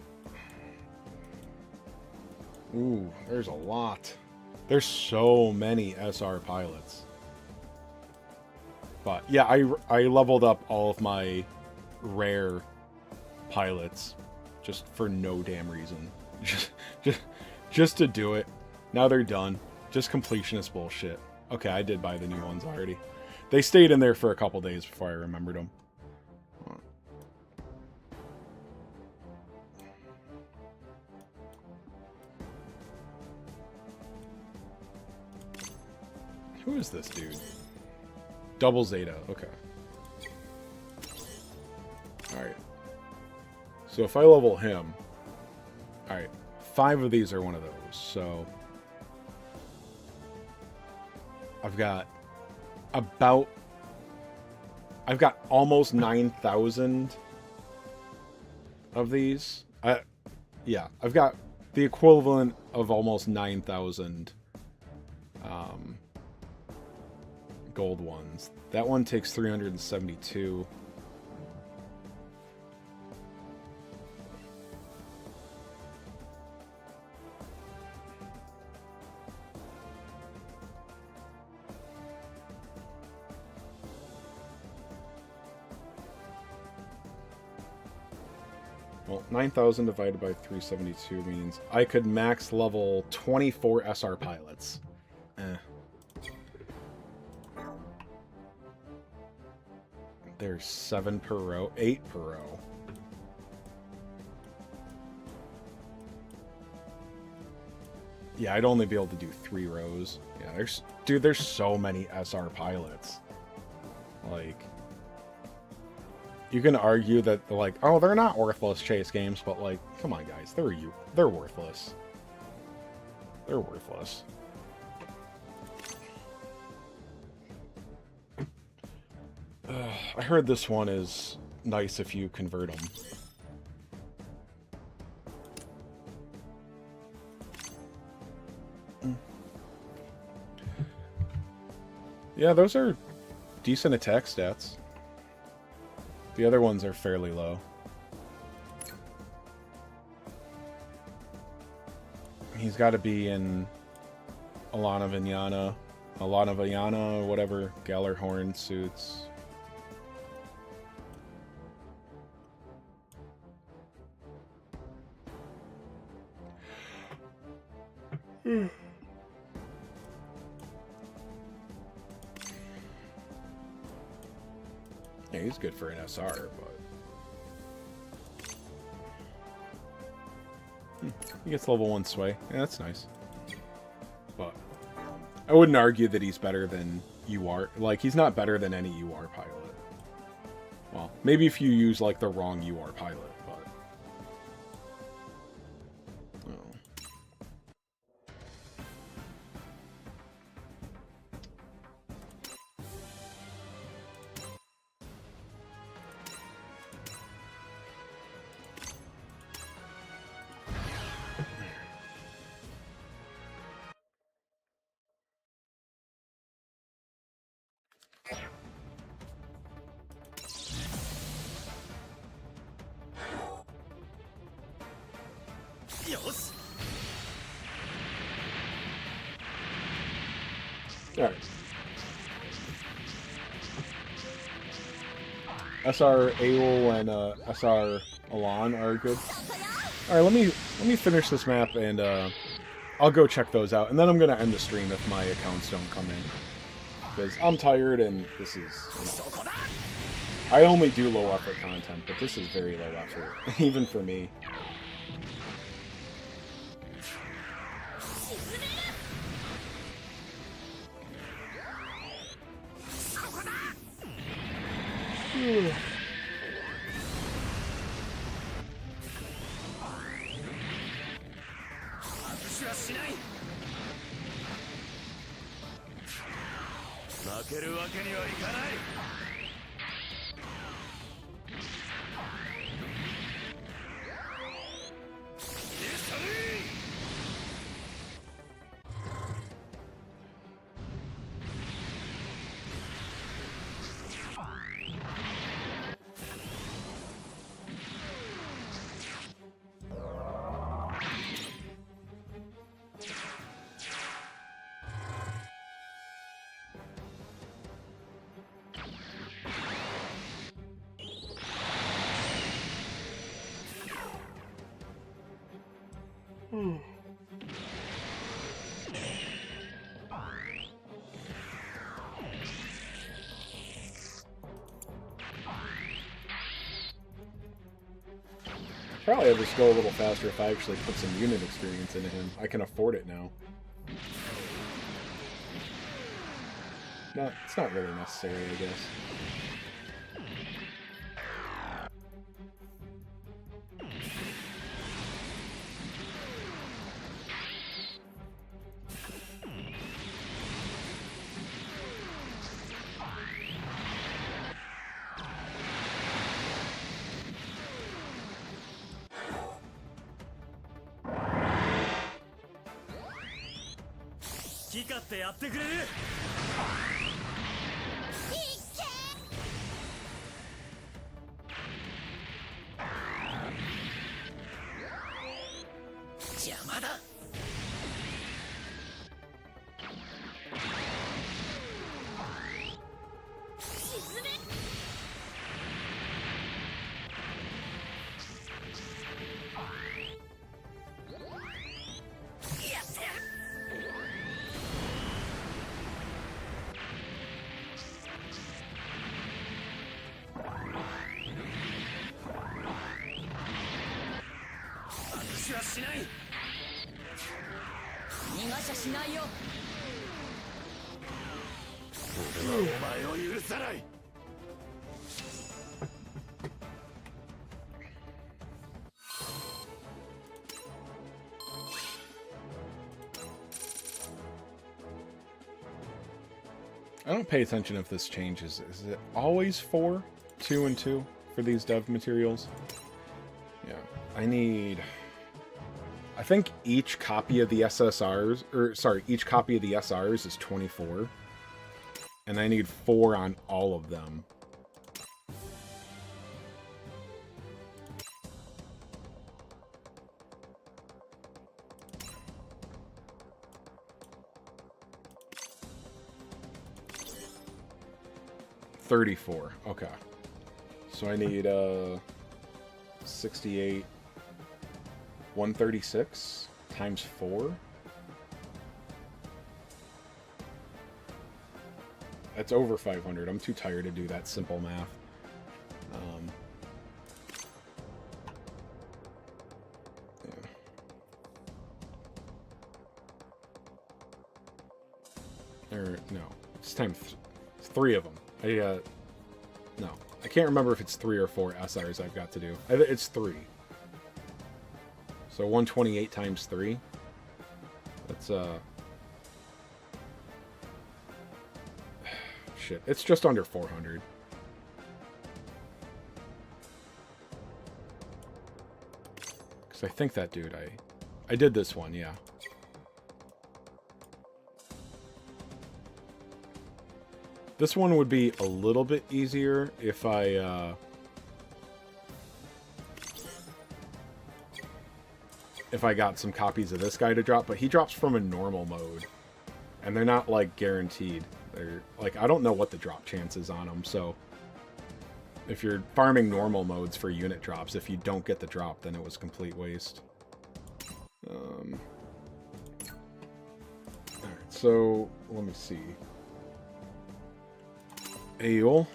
Ooh, there's a lot. There's so many SR pilots. But yeah, I leveled up all of my rare pilots just for no damn reason. Just to do it. Now they're done. Just completionist bullshit. Okay, I did buy the new ones already. They stayed in there for a couple days before I remembered them. Who is this dude? Double Zeta, okay. Alright. So if I level him... Alright, 5 of these are one of those, so... I've got almost 9,000 of these. Yeah, I've got the equivalent of almost 9,000 gold ones. That one takes 372. Well, 9,000 divided by 372 means I could max level 24 SR pilots. There's 7 per row, 8 per row. Yeah, I'd only be able to do 3 rows. Yeah, there's so many SR pilots. Like, you can argue that like, oh, they're not worthless chase games, but like, come on, guys, they're worthless. They're worthless. I heard this one is nice if you convert them. Yeah, those are decent attack stats. The other ones are fairly low. He's got to be in Alana Villana, whatever, Gallarhorn suits. Yeah, he's good for an SR, but... He gets level 1 sway. Yeah, that's nice. But I wouldn't argue that he's better than UR. Like, he's not better than any UR pilot. Well, maybe if you use, like, the wrong UR pilot, but... Oh. Alright. SR Aol and SR Elan are good. Alright, let me finish this map and I'll go check those out, and then I'm gonna end the stream if my accounts don't come in. Because I'm tired and this is, you know, I only do low effort content, but this is very low effort, even for me. Probably have this go a little faster if I actually put some unit experience into him. I can afford it now. No, it's not really necessary, I guess. I don't pay attention if this changes. Is it always 4, 2, and 2 for these dev materials? Yeah, I think each copy of the SSRs, or sorry, each copy of the SRs is 24. And I need 4 on all of them. $34. Okay. So I need 68, 136 times 4. That's over 500. I'm too tired to do that simple math. Yeah. Or no, it's times 3 of them. No, I can't remember if it's 3 or 4 SRs I've got to do. It's 3. So 128 times 3. That's shit. It's just under 400. Because I think that dude, I did this one, yeah. This one would be a little bit easier if I got some copies of this guy to drop, but he drops from a normal mode. And they're not, like, guaranteed. They're, like, I don't know what the drop chance is on them, so if you're farming normal modes for unit drops, if you don't get the drop, then it was complete waste. Alright, so, let me see. Aeol.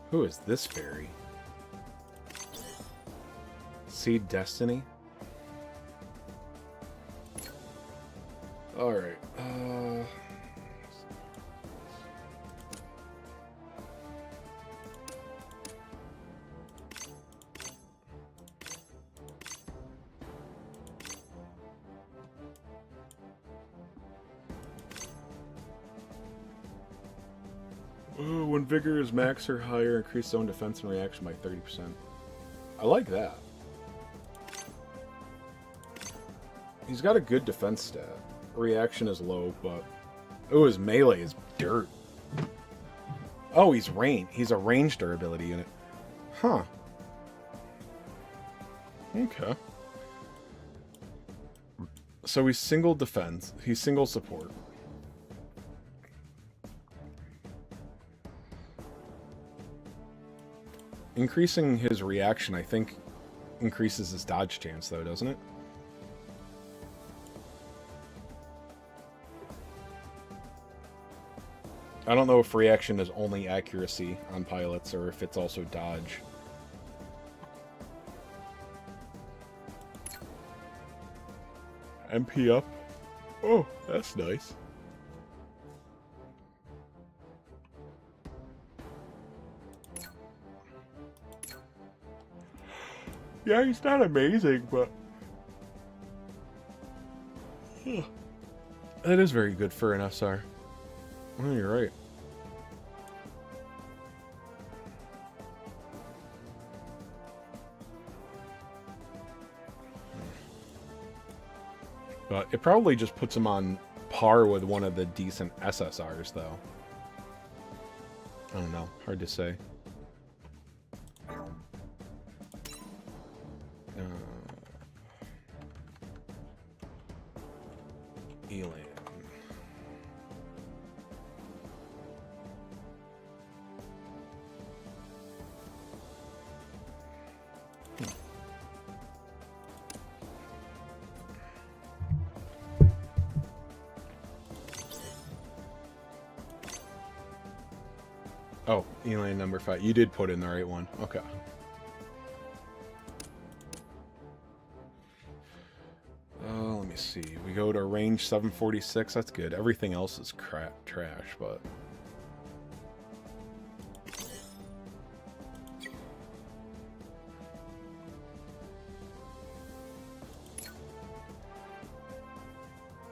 Who is this fairy? Seed Destiny? Alright, Oh, when vigor is max or higher, increase zone defense and reaction by 30%. I like that. He's got a good defense stat. Reaction is low, but... Oh, his melee is dirt. Oh, he's range. He's a range durability unit. Huh. Okay. So he's single defense. He's single support. Increasing his reaction, I think, increases his dodge chance, though, doesn't it? I don't know if reaction is only accuracy on pilots or if it's also dodge. MP up. Oh, that's nice. Yeah, he's not amazing, but... That is very good for an SR. Oh, you're right. But it probably just puts him on par with one of the decent SSRs, though. I don't know. Hard to say. Elan. Oh, Elan number 5. You did put in the right one. Okay. Let me see. We go to range 746. That's good. Everything else is crap, trash, but...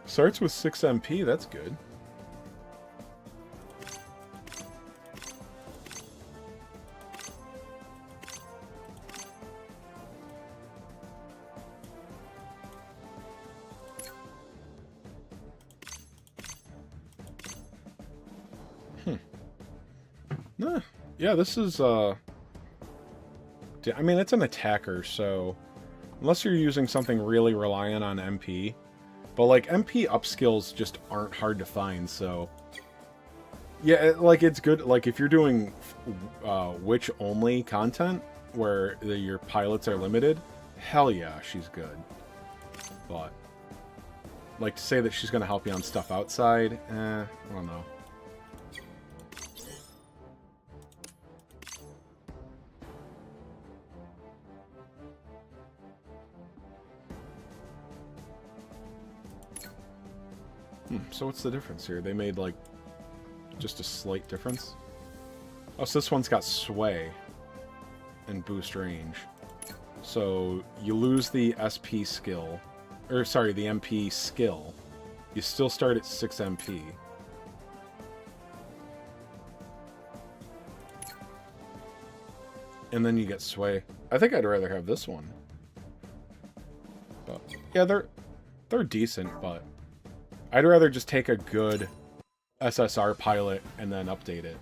Starts with 6 MP. That's good. Yeah, this is, I mean, it's an attacker, so... Unless you're using something really reliant on MP. But, like, MP upskills just aren't hard to find, so... Yeah, like, it's good, like, if you're doing witch-only content, where your pilots are limited, hell yeah, she's good. But... Like, to say that she's gonna help you on stuff outside, I don't know. So what's the difference here? They made, like, just a slight difference? Oh, so this one's got sway and boost range. So you lose the SP skill. Or, sorry, the MP skill. You still start at 6 MP. And then you get sway. I think I'd rather have this one. But, yeah, they're decent, but... I'd rather just take a good SSR pilot and then update it.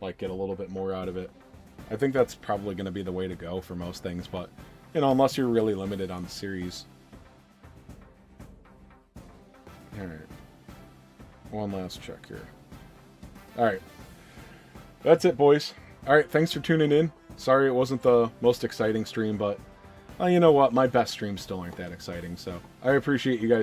Like, get a little bit more out of it. I think that's probably going to be the way to go for most things, but, you know, unless you're really limited on the series. Alright. One last check here. Alright. That's it, boys. Alright, thanks for tuning in. Sorry it wasn't the most exciting stream, but, you know what? My best streams still aren't that exciting, so I appreciate you guys